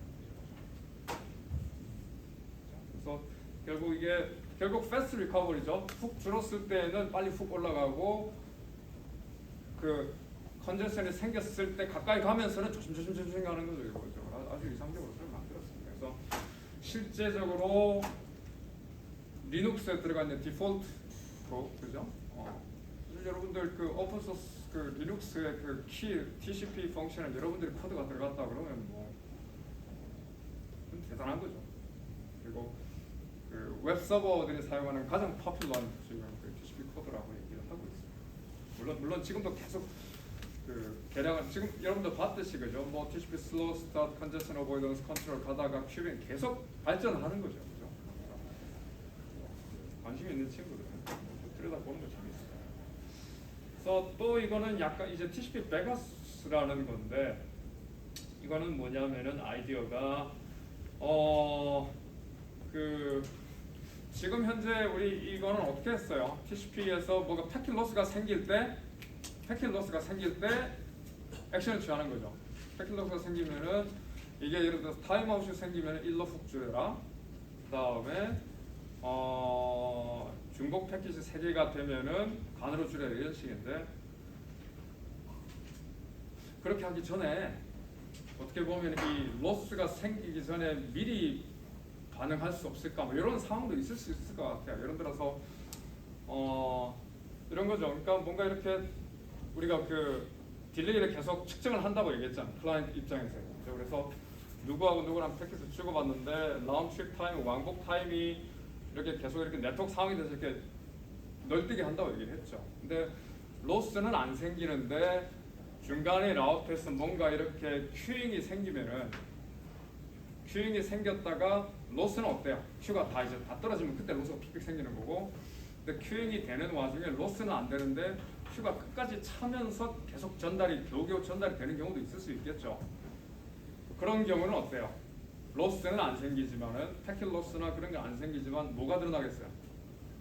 거죠. 그래서 결국 fast recovery죠. 훅 줄었을 때는 빨리 훅 올라가고 그 컨제션이 생겼을 때 가까이 가면서는 조심조심 가는 거죠. 이거죠. 아주 이상적으로 그걸 만들었습니다. 그래서 실제적으로 리눅스에 들어가 있는 디폴트 그죠? 여러분들 그 오픈소스 그 리눅스의 그 키 TCP 펑션에 여러분들이 코드가 들어갔다 그러면 뭐 대단한 거죠. 그리고 그 웹 서버들이 사용하는 가장 popular 지금 그 TCP 코드라고 얘기를 하고 있습니다. 물론 지금도 계속 그 계량은 지금 여러분도 봤듯이 그죠? 뭐 TCP slow start, congestion avoidance control 가다가 큐빙 계속 발전하는 거죠, 그죠? 관심 있는 친구들은 들여다보는 거 재밌어요. 그래서 또 이거는 약간 이제 TCP 베가스라는 건데 이거는 뭐냐면은 아이디어가 그 지금 현재 우리 이거는 어떻게 했어요? TCP에서 뭐가 패킷 로스가 생길 때 액션을 취하는 거죠. 패킷 로스가 생기면은 이게 예를 들어서 타임아웃이 생기면 일로 훅 줄여라. 그다음에 중복 패킷이 3개가 되면은 간으로 줄여라 이런 식인데 그렇게 하기 전에 어떻게 보면 이 로스가 생기기 전에 미리 반응할 수 없을까 뭐 이런 상황도 있을 수 있을 것 같아요. 예를 들어서 이런 거죠. 그러니까 뭔가 이렇게 우리가 그 딜레이를 계속 측정을 한다고 얘기했잖아요. 클라이언트 입장에서. 그래서 누구하고 누구랑 패킷을 주고받는데 라운드 트립 타임, 왕복 타임이 이렇게 계속 이렇게 네트워크 상황에 대해서 이렇게 널뛰게 한다고 얘기를 했죠. 근데 로스는 안 생기는데 중간에 라우트에서 뭔가 이렇게 큐잉이 생겼다가 로스는 어때요? 큐가 다 이제 다 떨어지면 그때 로스가 픽픽 생기는 거고 근데 큐잉이 되는 와중에 로스는 안 되는데 큐가 끝까지 차면서 계속 겨우겨우 전달이 되는 경우도 있을 수 있겠죠. 그런 경우는 어때요? 로스는 안 생기지만은 패킷 로스나 그런 게 안 생기지만 뭐가 늘어나겠어요?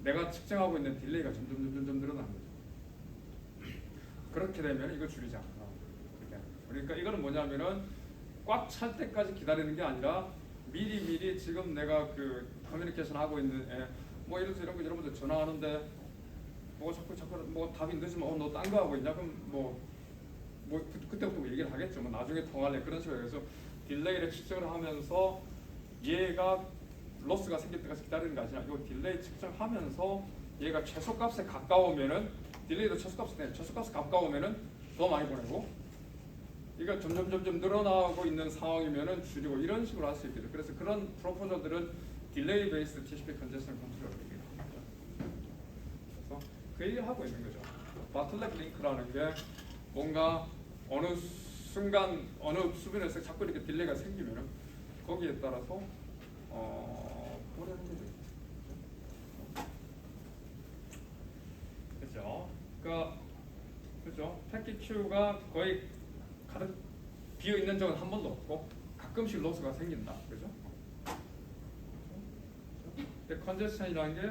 내가 측정하고 있는 딜레이가 점점 늘어나는 거죠. 그렇게 되면 이거 줄이자. 그러니까 이거는 뭐냐면은 꽉 찰 때까지 기다리는 게 아니라 미리 지금 내가 그 커뮤니케이션 하고 있는 뭐 이런 거 여러분들 전화하는데 뭐 자꾸 뭐 답이 늦으면 너 딴 거 하고 있냐 그럼 뭐 그때부터 얘기를 하겠죠. 뭐 나중에 통화할래 그런 식으로 해서 딜레이를 측정을 하면서 얘가 로스가 생길 때까지 기다리는 게 아니라 이 딜레이 측정하면서 얘가 최소값에 가까우면은 딜레이도 최소값에 가까우면은 더 많이 보내고 이거 점점 늘어나고 있는 상황이면은 줄이고 이런 식으로 할 수 있겠죠. 그래서 그런 프로포저들은 딜레이 베이스드 TCP 컨제션 컨트롤을 얘기를 합니다. 그래서 그 얘기를 하고 있는 거죠. 바틀렉 링크라는 게 뭔가 어느 순간 어느 수준에서 자꾸 이렇게 딜레이가 생기면은 거기에 따라서 보내는 거죠. 그렇죠. 그러니까 그렇죠. 패킷 큐가 거의 가득 비어 있는 적은 한 번도 없고 가끔씩 로스가 생긴다. 그죠? 근데 컨제션이라는 게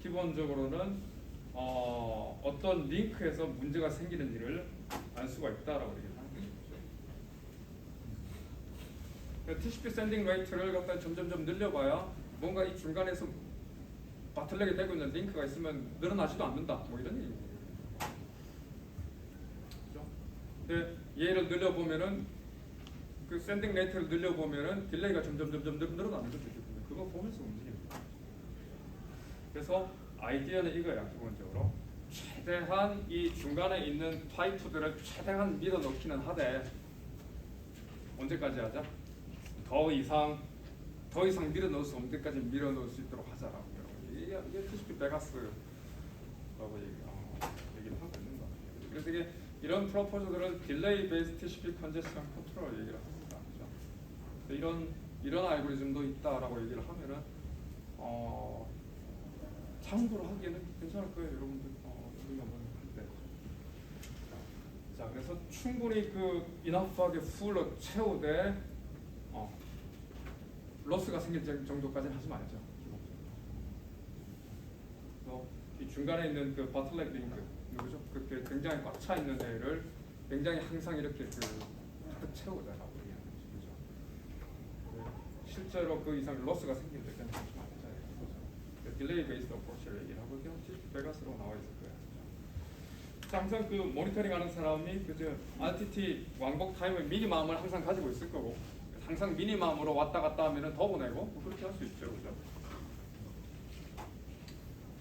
기본적으로는 어떤 링크에서 문제가 생기는 일을 알 수가 있다라고 얘기를 하는 거죠. TCP 샌딩 레이트를 갖다 점점 늘려봐야 뭔가 이 중간에서 바틀렉이 되고 있는 링크가 있으면 늘어나지도 않는다. 뭐 이런 얘기입니다. 그죠? 근데 얘를 늘려보면은 그 샌딩 레이트를 늘려보면은 딜레이가 점점 늘어나는 거죠. 그거 보면서 움직입니다. 그래서 아이디어는 이거야. 기본적으로 최대한 이 중간에 있는 파이프들을 최대한 밀어넣기는 하되 언제까지 하자? 더 이상 밀어넣을 수 없는 데까지 밀어넣을 수 있도록 하자라고. 이게 TCP 베가스라고 얘기를 하고 있는 거 같아요. 그래서 이게 이런 프로포저들은 딜레이 베이스 TCP 컨제션 컨트롤 얘기를 합니다. 그렇죠? 이런 알고리즘도 있다라고 얘기를 하면은 참고로 하기에는 괜찮을 거예요, 여러분들. 우리가 뭐 할 때. 자, 그래서 충분히 그 이너프하게 풀로 채우되 로스가 생길 정도까지는 하지 말죠. 그래서 이 중간에 있는 그 바틀렉 링크, 누구죠? 그렇게 굉장히 꽉 차 있는 애를 굉장히 항상 이렇게 가득 채우자라고 얘기하는 거죠. 그죠? 실제로 그 이상 로스가 생길 때까지 하지 말자. 딜레이 베이스드 어프로치를 얘기를 하고 그냥 TCP 베가스로 나와 있을 거예요. 항상 그 모니터링 하는 사람이 그저 RTT 왕복 타임의 미니멈을 항상 가지고 있을 거고 항상 미니멈으로 왔다 갔다 하면은 더 보내고 뭐 그렇게 할 수 있죠, 그죠?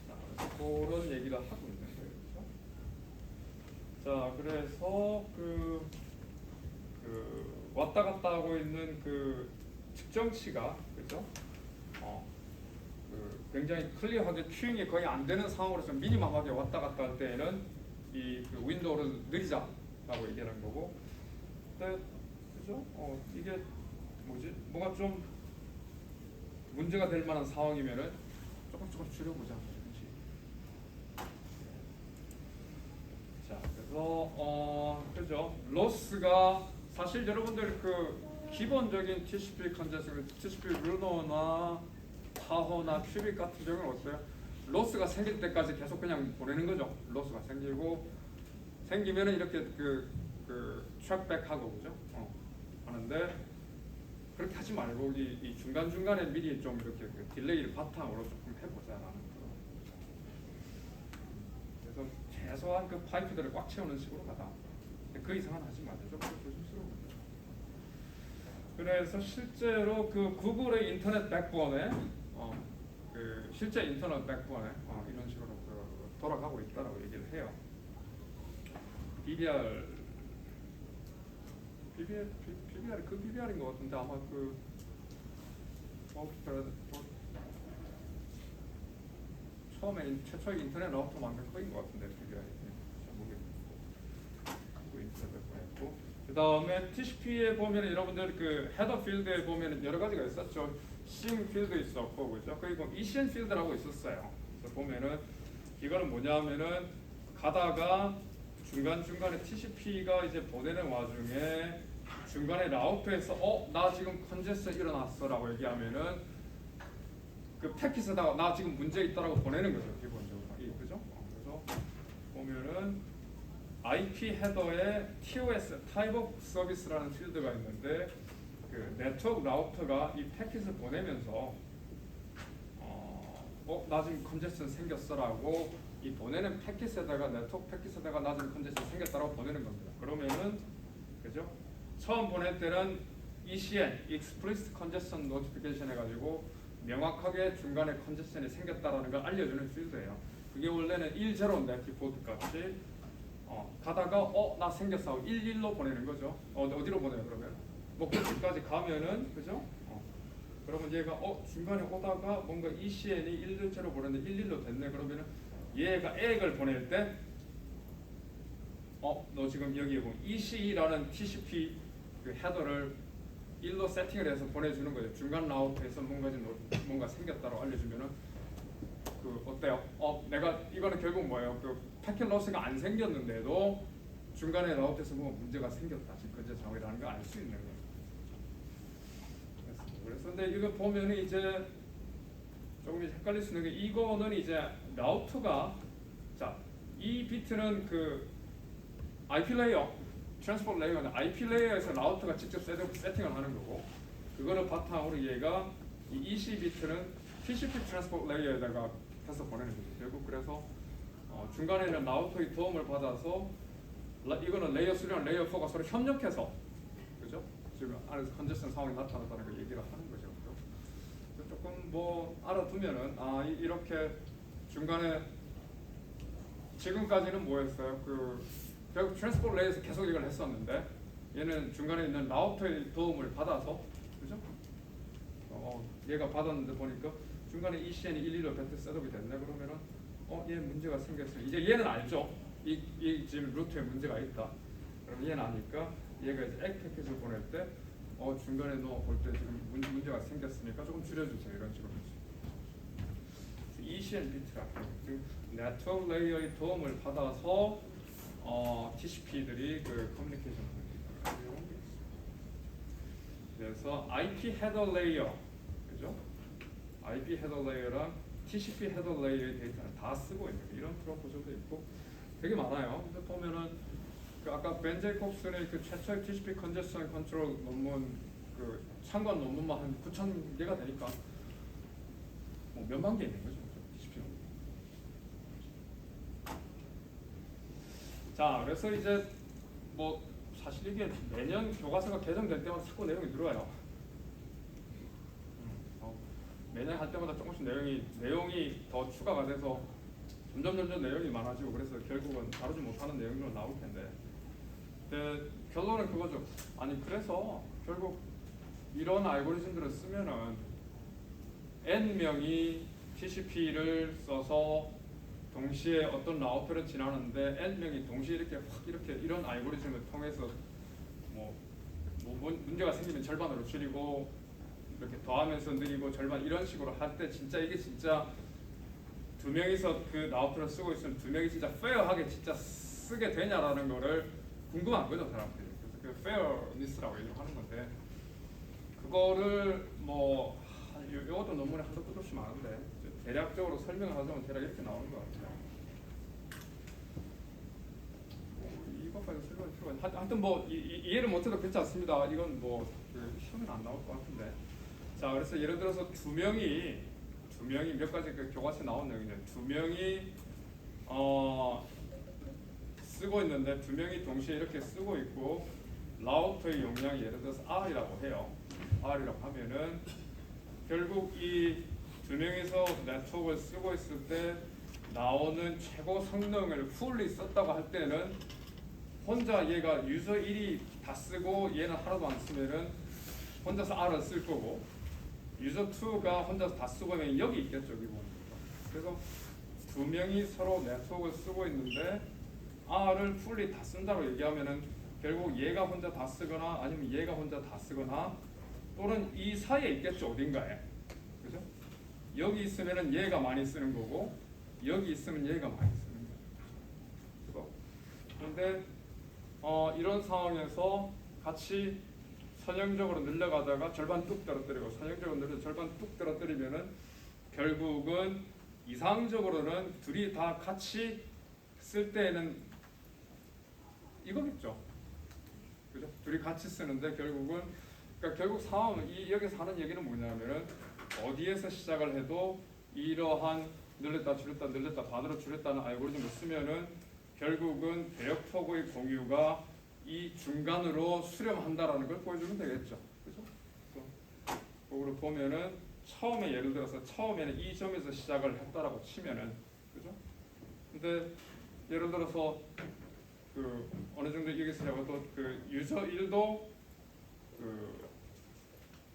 자, 그래서 그런 얘기를 하고 있는 거예요, 그죠? 자, 그래서 그 왔다 갔다 하고 있는 그 측정치가 그죠? 굉장히 클리어하게 큐잉이 거의 안 되는 상황으로서 미니멈하게 왔다 갔다 할 때에는 그 윈도우를 느리자라고 얘기하는 거고, 근데 그죠? 이게 뭐지? 뭐가 좀 문제가 될 만한 상황이면은 조금 줄여보자. 그렇지? 자, 그래서 그죠? 로스가 사실 여러분들 그 기본적인 TCP 컨젠션, TCP 루너나 타호나 큐빅 같은 경우는 어때요? 로스가 생길 때까지 계속 그냥 보내는 거죠. 로스가 생기면은 이렇게 그 트랙백하고 그죠? 하는데 그렇게 하지 말고 이 중간 중간에 미리 좀 이렇게 그 딜레이를 바탕으로 조금 해보자라는 거. 그래서 최소한 그 파이프들을 꽉 채우는 식으로 가다. 그 이상은 하지 말자. 좀 조심스러운 거죠. 그래서 실제로 그 구글의 인터넷 백본에 그 실제 인터넷 백본에 이런 식으로 돌아가고 있다라고 얘기를 해요. BBR이 그 BBR인 것 같은데 아마 그 처음에 최초의 인터넷 라우터 만든 거인 것 같은데 BBR이 모르겠고. 그 다음에 TCP에 보면 여러분들 그 헤더 필드에 보면 여러 가지가 있었죠. 심 필드 있었고 그죠? 그리고 ECN 필드라고 있었어요. 그래서 보면은 이거는 뭐냐면은 가다가 중간중간에 TCP가 이제 보내는 와중에 중간에 라우터에서 나 지금 컨제스션 일어났어라고 얘기하면은 그 패킷에다가 나 지금 문제 있다라고 보내는 거죠. 기본적으로. 그죠? 그래서 보면은 IP 헤더에 TOS, Type of Service라는 필드가 있는데 그 네트워크 라우터가 이 패킷을 보내면서 나 지금 컨제스션 생겼어라고 이 보내는 패킷에다가 네트워크 패킷에다가 나 지금 컨제스션 생겼다라고 보내는 겁니다. 그러면은 그죠? 처음 보낼 때는 ECN, Explicit Congestion Notification 해가지고 명확하게 중간에 컨제스션이 생겼다라는 걸 알려주는 필드예요. 그게 원래는 10인데 디폴트 값이 가다가 나 생겼어 11로 보내는 거죠. 어디로 보내요 그러면? 목적지까지 가면은 그죠? 그러면 얘가 중간에 오다가 뭔가 ECN이 1일째로 보냈는데 11로 됐네 그러면은 얘가 액을 보낼 때 너 지금 여기에 보면 ECE라는 TCP 그 헤더를 1로 세팅을 해서 보내주는 거예요. 중간 라우터에서 뭔가 생겼다고 알려주면은 그 어때요? 내가 이거는 결국 뭐예요? 그 패킷 로스가 안 생겼는데도 중간에 라우터에서 뭔가 문제가 생겼다. 지금 현재 상황이라는 걸 알 수 있는 거예요. 그래서 근데 이거 보면은 이제 조금 헷갈릴 수 있는 게 이거는 이제 라우터가 이 비트는 그 IP 레이어, 트랜스포트 레이어는 IP 레이어에서 라우터가 직접 세팅을 하는 거고 그거를 바탕으로 얘가 이 EC 비트는 TCP 트랜스포트 레이어에다가 해서 보내는 거죠. 결국 그래서 중간에는 라우터의 도움을 받아서 이거는 레이어 3랑 레이어 4가 서로 협력해서 그죠? 지금 안에서 컨제스션 상황이 나타났다는 걸 얘기를 하는 거죠. 그죠? 조금 뭐 알아두면은 이렇게 중간에 지금까지는 뭐였어요? 결국 트랜스포트 레이어에서 계속 이걸 했었는데 얘는 중간에 있는 라우터의 도움을 받아서 그죠? 얘가 받았는데 보니까 중간에 ECN이 112로 배트 셋업이 됐네 그러면은 얘 문제가 생겼어요. 이제 얘는 알죠. 이 지금 루트에 문제가 있다. 그럼 얘는 아니까 얘가 이제 액 패킷을 보낼 때 중간에 너 볼 때 지금 문제가 생겼으니까 조금 줄여주세요 이런 식으로. ECN 비트라 네트워크 레이어의 도움을 받아서 TCP들이 그 커뮤니케이션 하는 게 그래서 IP 헤더 레이어 그죠? IP 헤더 레이어랑 TCP 헤더 레이어의 데이터를 다 쓰고 있는 이런 프로포저도 있고 되게 많아요. 근데 보면은 그 아까 벤 제이콥슨의 그 최초의 TCP 컨제스션 컨트롤 논문 그 참관 논문만 한 9,000개가 되니까 뭐 몇만 개 있는 거죠. TCP 논문. 자, 그래서 이제 뭐 사실 이게 매년 교과서가 개정될 때마다 자꾸 내용이 늘어요. 매년 할 때마다 조금씩 내용이 더 추가가 돼서 점점 내용이 많아지고 그래서 결국은 다루지 못하는 내용으로 나올 텐데. 근데 결론은 그거죠. 아니 그래서 결국 이런 알고리즘들을 쓰면은 N명이 TCP를 써서 동시에 어떤 라우터를 지나는데 n명이 동시에 이렇게 확 이렇게 이런 알고리즘을 통해서 뭐 문제가 생기면 절반으로 줄이고 이렇게 더하면서 느리고 절반 이런 식으로 할 때 진짜 이게 진짜 두 명이서 그 라우터를 쓰고 있으면 두 명이 진짜 페어하게 진짜 쓰게 되냐라는 거를 궁금한 거죠, 사람들이. 그래서 그 페어니스라고 얘기를 하는 건데 그거를 뭐 이것도 논문에 한도 끝 없이 많은데 대략적으로 설명을 하자면 대략 이렇게 나오는 것 같아요. 이것까지 설명할 필요가 있나? 하여튼 뭐 이해를 못해도 괜찮습니다. 이건 뭐 시험에 안 나올 것 같은데. 자, 그래서 예를 들어서 두 명이 몇 가지 그 교과서에 나온 내용인데 두 명이 쓰고 있는데 두 명이 동시에 이렇게 쓰고 있고 라우터의 용량이 예를 들어서 R이라고 해요. R이라고 하면은 결국 이 두 명이서 네트워크를 쓰고 있을 때 나오는 최고 성능을 풀리 썼다고 할 때는 혼자 얘가 유저 1이 다 쓰고 얘는 하나도 안 쓰면은 혼자서 R을 쓸 거고 유저 2가 혼자서 다 쓰고 하면 여기 있겠죠, 기본. 그래서 두 명이 서로 네트워크를 쓰고 있는데 R을 풀리 다 쓴다고 얘기하면은 결국 얘가 혼자 다 쓰거나 아니면 얘가 혼자 다 쓰거나 또는 이 사이에 있겠죠, 어딘가에. 그죠? 여기 있으면은 얘가 많이 쓰는 거고 여기 있으면 얘가 많이 쓰는 거예요. 그런데 이런 상황에서 같이 선형적으로 늘려가다가 절반 뚝 떨어뜨리고 선형적으로 늘려 절반 뚝 떨어뜨리면은 결국은 이상적으로는 둘이 다 같이 쓸 때에는 이거겠죠. 그죠? 둘이 같이 쓰는데 결국은 그러니까 결국 상황은 여기서 하는 얘기는 뭐냐면은 어디에서 시작을 해도 이러한 늘렸다 줄였다 늘렸다 반으로 줄였다는 알고리즘을 쓰면은 결국은 대역폭의 공유가 이 중간으로 수렴한다라는 걸 보여주면 되겠죠. 그죠? 그거를 보면은 처음에 예를 들어서 처음에는 이 점에서 시작을 했다라고 치면은 그죠? 근데 예를 들어서 그 어느 정도 여기서 해도 그 유저 1도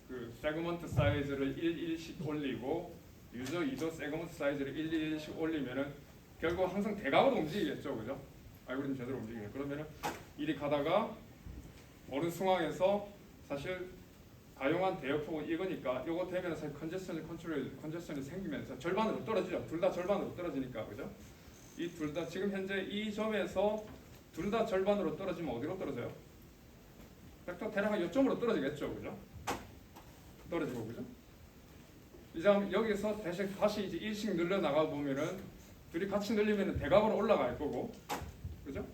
그 세그먼트 사이즈를 1씩 올리고 유저 2도 세그먼트 사이즈를 1씩 올리면은 결국 항상 대각으로 움직이겠죠, 그죠? 알고리즘 제대로 움직이면 그러면은 이리 가다가 어느 상황에서 사실 가용한 대역폭은 이거니까 이거 되면 사실 컨제션이 생기면서 절반으로 떨어지죠. 둘 다 절반으로 떨어지니까 그죠? 이 둘 다 지금 현재 이 점에서 둘 다 절반으로 떨어지면 어디로 떨어져요? 벡터 대략 한 요점으로 떨어지겠죠, 그죠? 떨어지고 그죠? 이제 여기서 다시 이제 1씩 늘려 나가 보면은 둘이 같이 늘리면은 대각으로 올라갈 거고, 그죠?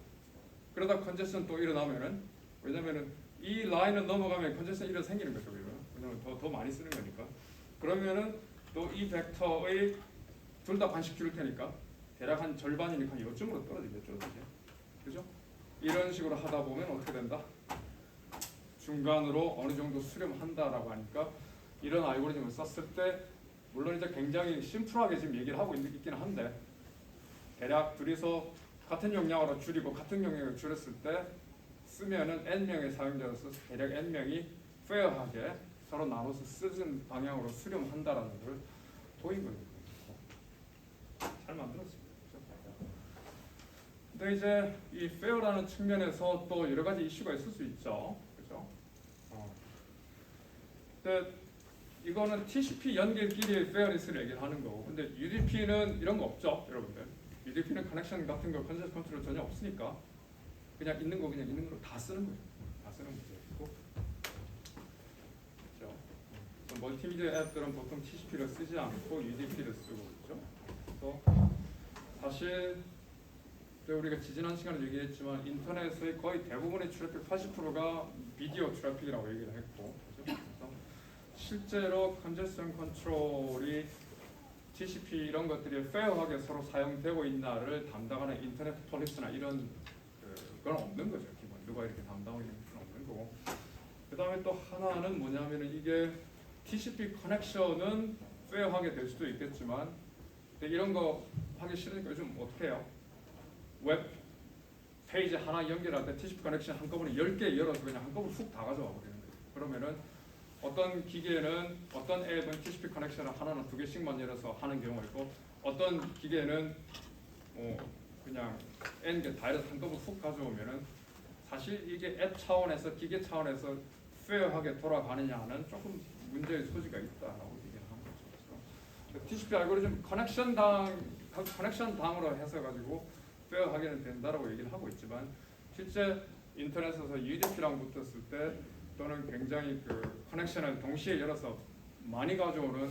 그러다 컨제션 또 일어나면은 왜냐면은 이 라인을 넘어가면 컨제션 일어 생기는 거죠, 왜냐면 더 많이 쓰는 거니까. 그러면은 또 이 벡터의 둘 다 반씩 줄 테니까 대략 한 절반이니까 요점으로 떨어지겠죠, 그죠? 이런 식으로 하다 보면 어떻게 된다? 중간으로 어느 정도 수렴한다라고 하니까 이런 알고리즘을 썼을 때 물론 이제 굉장히 심플하게 지금 얘기를 하고 있긴 한데 대략 둘이서 같은 용량으로 줄이고 같은 용량을 줄였을 때 쓰면은 n명의 사용자로서 대략 n명이 페어하게 서로 나눠서 쓰는 방향으로 수렴한다라는 걸 보인 거예요. 잘 만들었습니다. 근데 이제 이 페어라는 측면에서 또 여러 가지 이슈가 있을 수 있죠. 그죠? 근데 이거는 TCP 연결끼리의 페어니스를 얘기를 하는 거고, 근데 UDP는 이런 거 없죠, 여러분들. UDP는 커넥션 같은 거 컨제션 컨트롤 전혀 없으니까 그냥 있는 거 다 쓰는 거예요. 다 쓰는 문제고. 그렇죠? 멀티미디어 앱들은 보통 TCP를 쓰지 않고 UDP를 쓰고 있죠. 그래서 사실 우리가 지난 시간에 얘기했지만 인터넷의 거의 대부분의 트래픽 80%가 비디오 트래픽이라고 얘기를 했고, 그렇죠? 그래서 실제로 컨제션 컨트롤이 TCP 이런 것들이 페어하게 서로 사용되고 있나를 담당하는 인터넷 폴리스나 이런 그건 없는 거죠. 기본 누가 이렇게 담당하고 있는 건 없는 거고. 그 다음에 또 하나는 뭐냐면은 이게 TCP 커넥션은 페어하게 될 수도 있겠지만 이런 거 하기 싫으니까 요즘 어떻게 해요? 웹 페이지 하나 연결할 때 TCP 커넥션 한꺼번에 10개 열어서 그냥 한꺼번에 훅 다 가져와 버리는 거예요. 그러면은 어떤 기계는 어떤 앱은 TCP 커넥션을 하나나 두 개씩만 열어서 하는 경우가 있고 어떤 기계는 그냥 N개 다이렉트 한꺼번에 훅 가져오면은 사실 이게 앱 차원에서 기계 차원에서 페어하게 돌아가느냐는 조금 문제의 소지가 있다라고 얘기를 한 거죠. 그래서 TCP 알고리즘 커넥션 당으로 해서 가지고 페어하게는 된다라고 얘기를 하고 있지만 실제 인터넷에서 UDP랑 붙었을 때 또는 굉장히 그 커넥션을 동시에 열어서 많이 가져오는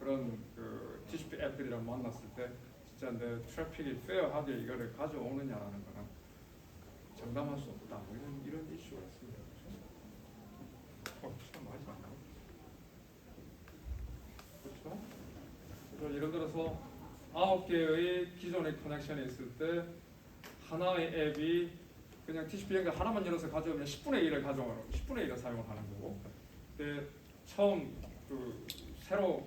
그런 그 TCP 앱들이랑 만났을 때 진짜 내 트래픽이 페어하게 이거를 가져오느냐라는 거는 장담할 수 없다. 뭐 이런 이슈가 있습니다. 참 많이 많나? 그렇죠? 그래서 예를 들어서 9개의 기존의 커넥션이 있을 때 하나의 앱이 그냥 TCP 연결 하나만 열어서 가져오면 10분의 1을 가져오는 10분의 1을 사용을 하는 거고, 근데 처음 그 새로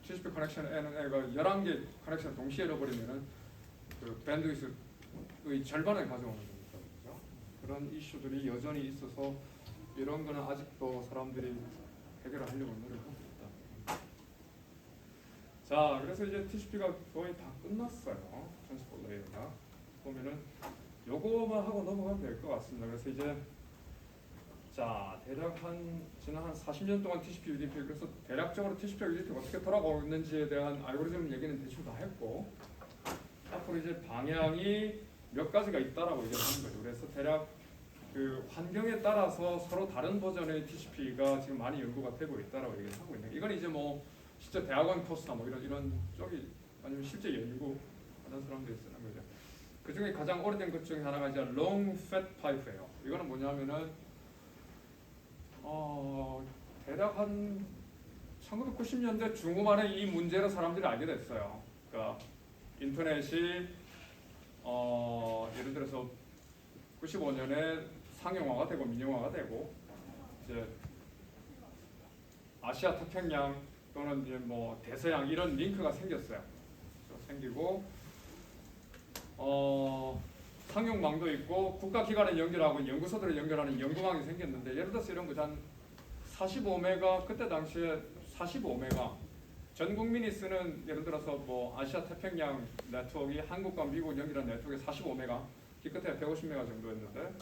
TCP 커넥션에는 애가 11개 커넥션 동시에 열어버리면은 그 밴드위스의 절반을 가져오는 거죠. 그렇죠? 그런 이슈들이 여전히 있어서 이런 거는 아직도 사람들이 해결을 하려고 노력하고 있다. 자, 그래서 이제 TCP가 거의 다 끝났어요. 트랜스포트 레이어가 보면은 요거만 하고 넘어가면 될 것 같습니다. 그래서 이제 자 대략 지난 한 40년 동안 TCP UDP 그래서 대략적으로 TCP UDP가 어떻게 돌아가고 있는지에 대한 알고리즘 얘기는 대충 다 했고 앞으로 이제 방향이 몇 가지가 있다라고 얘기를 하는 거죠. 그래서 대략 그 환경에 따라서 서로 다른 버전의 TCP가 지금 많이 연구가 되고 있다라고 얘기를 하고 있는. 이건 이제 뭐 실제 대학원 코스나 뭐 이런 쪽이 아니면 실제 연구하는 사람들이 쓰는 거죠. 그 중에 가장 오래된 것 중에 하나가 이제 Long Fat Pipe예요. 이거는 뭐냐면은 대략 한 1990년대 중후반에 이 문제를 사람들이 알게 됐어요. 그러니까 인터넷이 예를 들어서 95년에 상용화가 되고 민영화가 되고 이제 아시아 태평양 또는 이제 뭐 대서양 이런 링크가 생겼어요. 생기고 상용망도 있고 국가기관을 연결하고 연구소들을 연결하는 연구망이 생겼는데 예를 들어서 이런 거 한 45메가 그때 당시에 45메가 전 국민이 쓰는 예를 들어서 뭐 아시아 태평양 네트워크가 한국과 미국 연결한 네트워크에 45메가 기껏해야 150메가 정도였는데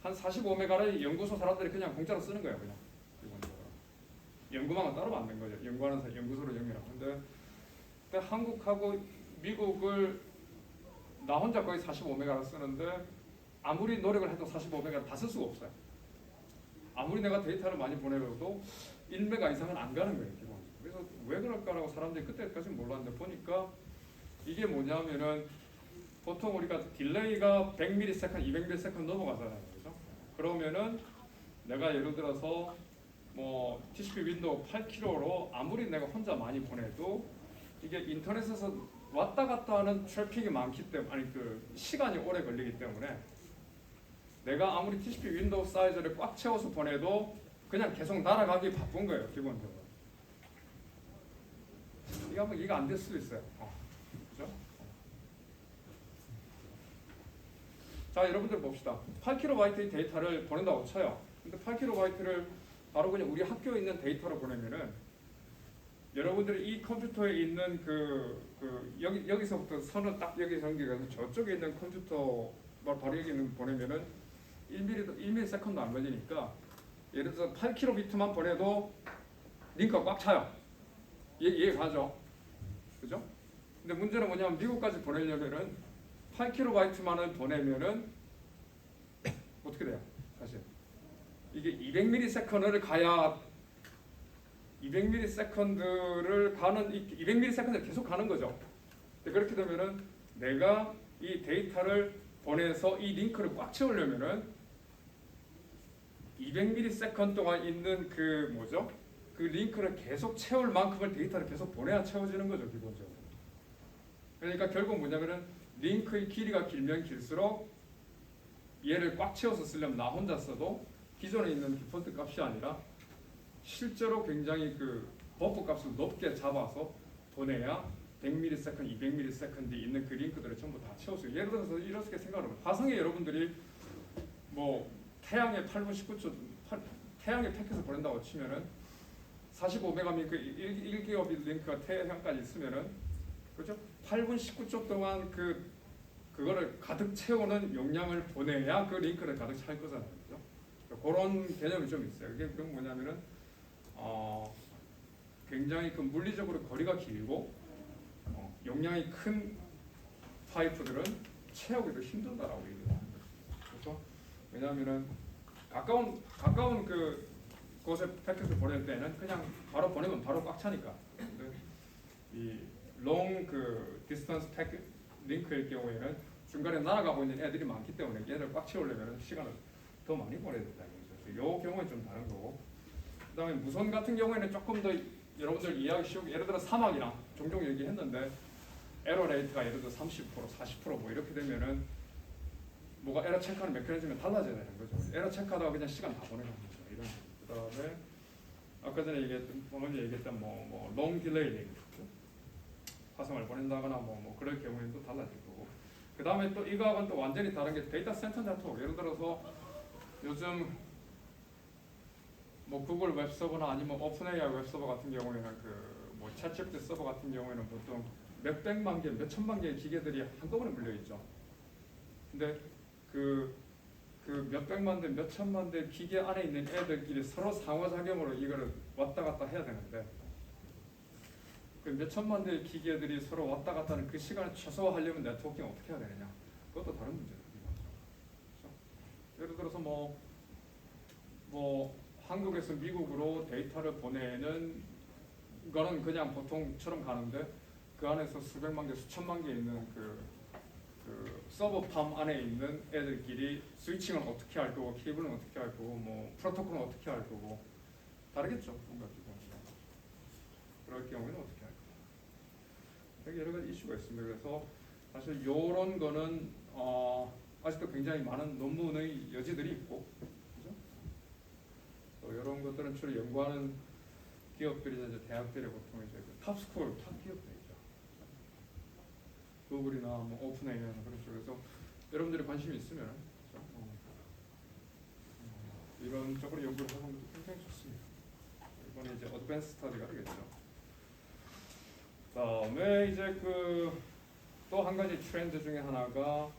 한 45메가를 연구소 사람들이 그냥 공짜로 쓰는 거예요. 그냥 연구망은 따로 만든 거죠. 연구하는 연구소를 연결하는데 그때 한국하고 미국을 나 혼자 거의 45메가를 쓰는데 아무리 노력을 해도 45메가를 다 쓸 수가 없어요. 아무리 내가 데이터를 많이 보내려도 1메가 이상은 안 가는 거예요. 기본. 그래서 왜 그럴까라고 사람들이 그때까지는 몰랐는데 보니까 이게 뭐냐면은 보통 우리가 딜레이가 100ms, 200ms 넘어가잖아요. 그죠? 그러면은 내가 예를 들어서 뭐 TCP 윈도우 8km로 아무리 내가 혼자 많이 보내도 이게 인터넷에서 왔다 갔다 하는 트래픽이 많기 때문에 아니 그 시간이 오래 걸리기 때문에 내가 아무리 TCP 윈도우 사이즈를 꽉 채워서 보내도 그냥 계속 날아가기 바쁜 거예요. 기본적으로. 이게 한번 이해가 안 될 수도 있어요. 그죠? 자, 여러분들 봅시다. 8kb의 데이터를 보낸다고 쳐요. 근데 8kb를 바로 그냥 우리 학교에 있는 데이터로 보내면은 여러분들이 이 컴퓨터에 있는 여기서부터 선을 딱 여기 전개해서 저쪽에 있는 컴퓨터 바로 여기 있는 보내면은 1ms도 안 걸리니까 예를 들어서 8kb만 보내도 링크가 꽉 차요. 이해 가죠? 그죠? 근데 문제는 뭐냐면 미국까지 보내려면은 8kb만을 보내면은 어떻게 돼요? 사실 이게 200ms를 가야 200ms를 가는 200ms를 계속 가는 거죠. 그렇게 되면은 내가 이 데이터를 보내서 이 링크를 꽉 채우려면은 200ms 동안 있는 그 뭐죠? 그 링크를 계속 채울 만큼의 데이터를 계속 보내야 채워지는 거죠, 기본적으로. 그러니까 결국 뭐냐면은 링크의 길이가 길면 길수록 얘를 꽉 채워서 쓰려면 나 혼자 써도 기존에 있는 디폴트 값이 아니라 실제로 굉장히 그 버프 값을 높게 잡아서 보내야 100ms, 200ms에 있는 그 링크들을 전부 다 채워서 예를 들어서 이렇게 생각하면 화성에 여러분들이 뭐 태양의 8분 19초 태양의 패킷을 보낸다고 치면은 45메가 링크 1기가빗 링크가 태양까지 있으면은 그렇죠? 8분 19초 동안 그거를 가득 채우는 용량을 보내야 그 링크를 가득 찰 거잖아요. 그죠? 그런 개념이 좀 있어요. 이게 그건 뭐냐면은 굉장히 그 물리적으로 거리가 길고 용량이 큰 파이프들은 채우기도 힘들다라고 얘기를 합니다. 그래서 왜냐하면은 가까운 그 곳에 패킷을 보낼 때는 그냥 바로 보내면 바로 꽉 차니까. 근데 이 롱 그 디스턴스 패킷 링크일 경우에는 중간에 날아가고 있는 애들이 많기 때문에 얘를 꽉 채우려면 시간을 더 많이 보내야 된다는 거죠. 이 경우는 좀 다른 거고. 그다음에 무선 같은 경우에는 조금 더 여러분들 이해하기 쉬우게, 예를 들어 사막이랑 종종 얘기했는데 에러 레이트가 예를 들어 30%, 40%뭐 이렇게 되면은 뭐가 에러 체크하는 메커니즘이 달라져야 되는 거죠. 에러 체크하다가 그냥 시간 다 보내는 거죠. 이런. 그다음에 아까 전에 먼저 얘기했던 롱 딜레이 링크, 화성을 보낸다거나 뭐 그럴 경우에는 또 달라질 거고. 그다음에 또 이거하고는 또 완전히 다른 게 데이터 센터 네트워크. 예를 들어서 요즘 뭐 구글 웹서버나 아니면 오픈AI 웹서버 같은 경우에는 뭐 챗GPT 서버 같은 경우에는 보통 몇백만 개, 몇천만 개의 기계들이 한꺼번에 물려 있죠. 근데 그 몇백만 대, 몇천만 대 기계 안에 있는 애들끼리 서로 상호작용으로 이거를 왔다 갔다 해야 되는데 그 몇천만 대의 기계들이 서로 왔다 갔다 하는 그 시간을 최소화하려면 네트워킹 어떻게 해야 되느냐? 그것도 다른 문제죠. 그렇죠? 예를 들어서 뭐 한국에서 미국으로 데이터를 보내는 거는 그냥 보통처럼 가는데 그 안에서 수백만 개, 수천만 개 있는 그 서버팜 안에 있는 애들끼리 스위칭은 어떻게 할 거고, 케이블은 어떻게 할 거고, 뭐 프로토콜은 어떻게 할 거고 다르겠죠. 뭔가 그럴 경우에는 어떻게 할 거고. 되게 여러 가지 이슈가 있습니다. 그래서 사실 이런 거는 아직도 굉장히 많은 논문의 여지들이 있고, 그죠? 이런 것들은 주로 연구하는 기업들이나 이제 대학들이 보통 이제 탑스쿨, 탑 기업들이죠. 구글이나 뭐 오픈AI나 그런 쪽에서 여러분들이 관심이 있으면 그렇죠? 이런 쪽으로 연구를 하는 것도 굉장히 좋습니다. 이번에 이제 어드밴스 스터디가 되겠죠. 그다음에 이제 또 한 가지 트렌드 중에 하나가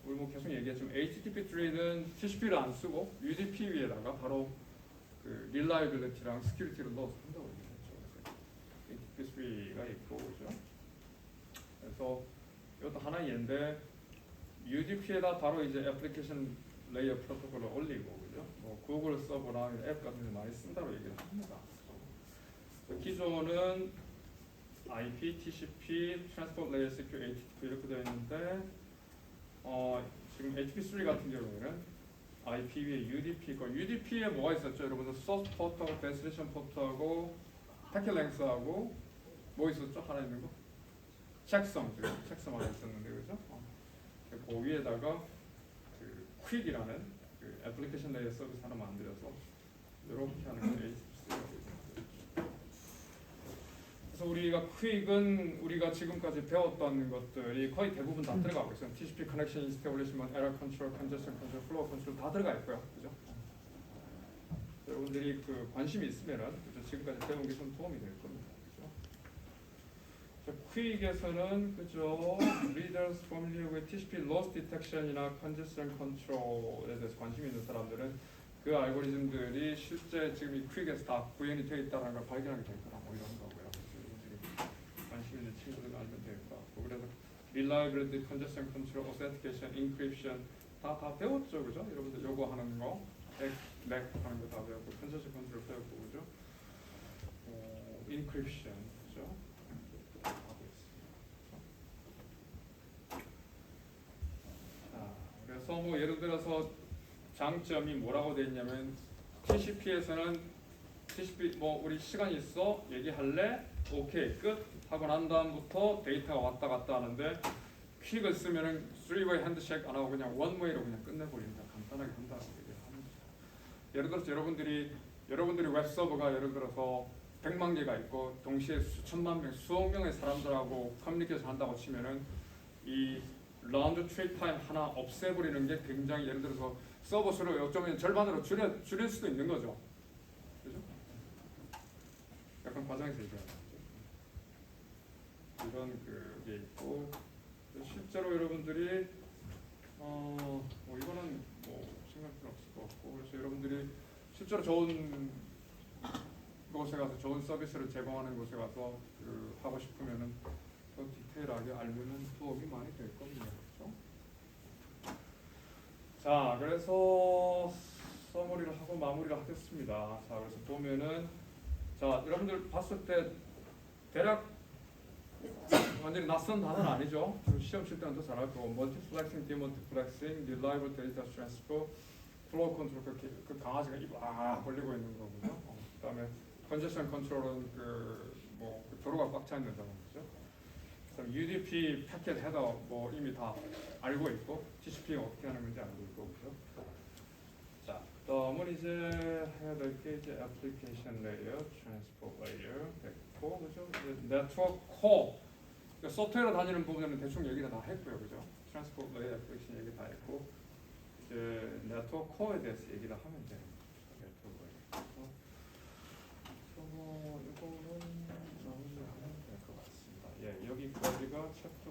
우리 뭐 계속 얘기했지만 HTTP3는 TCP를 안 쓰고 UDP 위에다가 바로 그 릴라이빌리티랑 스큐리티를 넣어서 한다고 얘기했죠. HTTP3가 있고 그죠. 그래서 이것도 하나의 예인데 UDP에다 바로 이제 애플리케이션 레이어 프로토콜을 올리고 그죠. 뭐 구글 서버나 앱 같은 데 많이 쓴다고 얘기를 합니다. 기존은 IP, TCP, Transport Layer Secure, HTTP 이렇게 되어 있는데 지금 HTTP3 같은 경우에는 IP 위에 UDP 있고 UDP에 뭐가 있었죠? 여러분들 소스 포트하고 데스티네이션 포트하고 패킷 랭스하고 뭐 있었죠? 하나 있는 거? 책성 하나 있었는데 그죠? 그 위에다가 그 퀵이라는 그 애플리케이션 레이어 서비스 하나 만들어서 이렇게 하는 게 HTTP3. 그래서 우리가 퀵은 우리가 지금까지 배웠던 것들이 거의 대부분 다 들어가고 있어요. TCP Connection Establishment, Error Control, Congestion Control, Flow Control 다 들어가 있고요. 그죠? 여러분들이 그 관심이 있으면은 그죠? 지금까지 배운 게 좀 도움이 될 겁니다. 그죠? 퀵에서는 그죠? Readers familiar with TCP loss detection이나 congestion control에 대해서 관심이 있는 사람들은 그 알고리즘들이 실제 지금 이 퀵에서 다 구현이 되어 있다는 걸 발견하게 될 거라 뭐 이런 거고요. 관심 있는 친구들 알면 될 것 같고 그래서 reliability, congestion control, authentication, encryption 다 배웠죠, 그죠? 여러분들 요거 하는 거, 맥 하는 거 다 배웠고 congestion control 배웠고 그죠? encryption 그죠? 다 배웠습니다. 자, 그래서 뭐 예를 들어서 장점이 뭐라고 되어 있냐면 TCP에서는 TCP 뭐 우리 시간이 있어 얘기할래? 오케이 끝 하고 난 다음부터 데이터가 왔다 갔다 하는데 퀵을 쓰면은 3-way 핸드쉐이크 안 하고 그냥 원웨이로 그냥 끝내버린다. 간단하게 한다고 얘기를 합니다. 예를 들어서 여러분들이 웹서버가 예를 들어서 100만 개가 있고 동시에 수천만 명, 수억 명의 사람들하고 커뮤니케이션 한다고 치면은 이 라운드 트립 타임 하나 없애버리는 게 굉장히 예를 들어서 서버 수를 어쩌면 절반으로 줄일 수도 있는 거죠. 그죠? 약간 과장해서 얘기하는 거죠. 이런 여기 있고 실제로 여러분들이 뭐 이거는 뭐 생각할 필요 없을 것 같고 그래서 여러분들이 실제로 좋은 곳에 가서 좋은 서비스를 제공하는 곳에 가서 그 하고 싶으면은 더 디테일하게 알면은 도움이 많이 될 겁니다. 그렇죠? 자, 그래서 서머리를 하고 마무리를 하겠습니다. 자, 그래서 보면은 자, 여러분들 봤을 때 대략 완전히 낯선 단어는 아니죠. 시험 칠 때는 더 잘할 거고 멀티플렉싱, 디멀티플렉싱, reliable data transfer, flow control 그 강아지가 입 벌리고 있는 거고요. 그다음에 congestion control은 뭐 도로가 꽉 차 있는 상황이죠. 그다음 UDP 패킷 헤더 뭐 이미 다 알고 있고 TCP가 어떻게 하는 건지 알고 있고 그죠. 자, 다음은 이제 해야 될 게 이제 application layer, transport layer 됐고 그죠. 네트워크 코어 소프트웨어로 다니는 부분은 대충 얘기를 다 했고요, 그죠? 트랜스포트 레이어 애플리케이션 얘기 다 했고 이제 네트워크 코어에 대해서 얘기를 하면 돼요. 네트워크 이거는 마무리하면 될 것 같습니다. 예, 여기까지가 챕터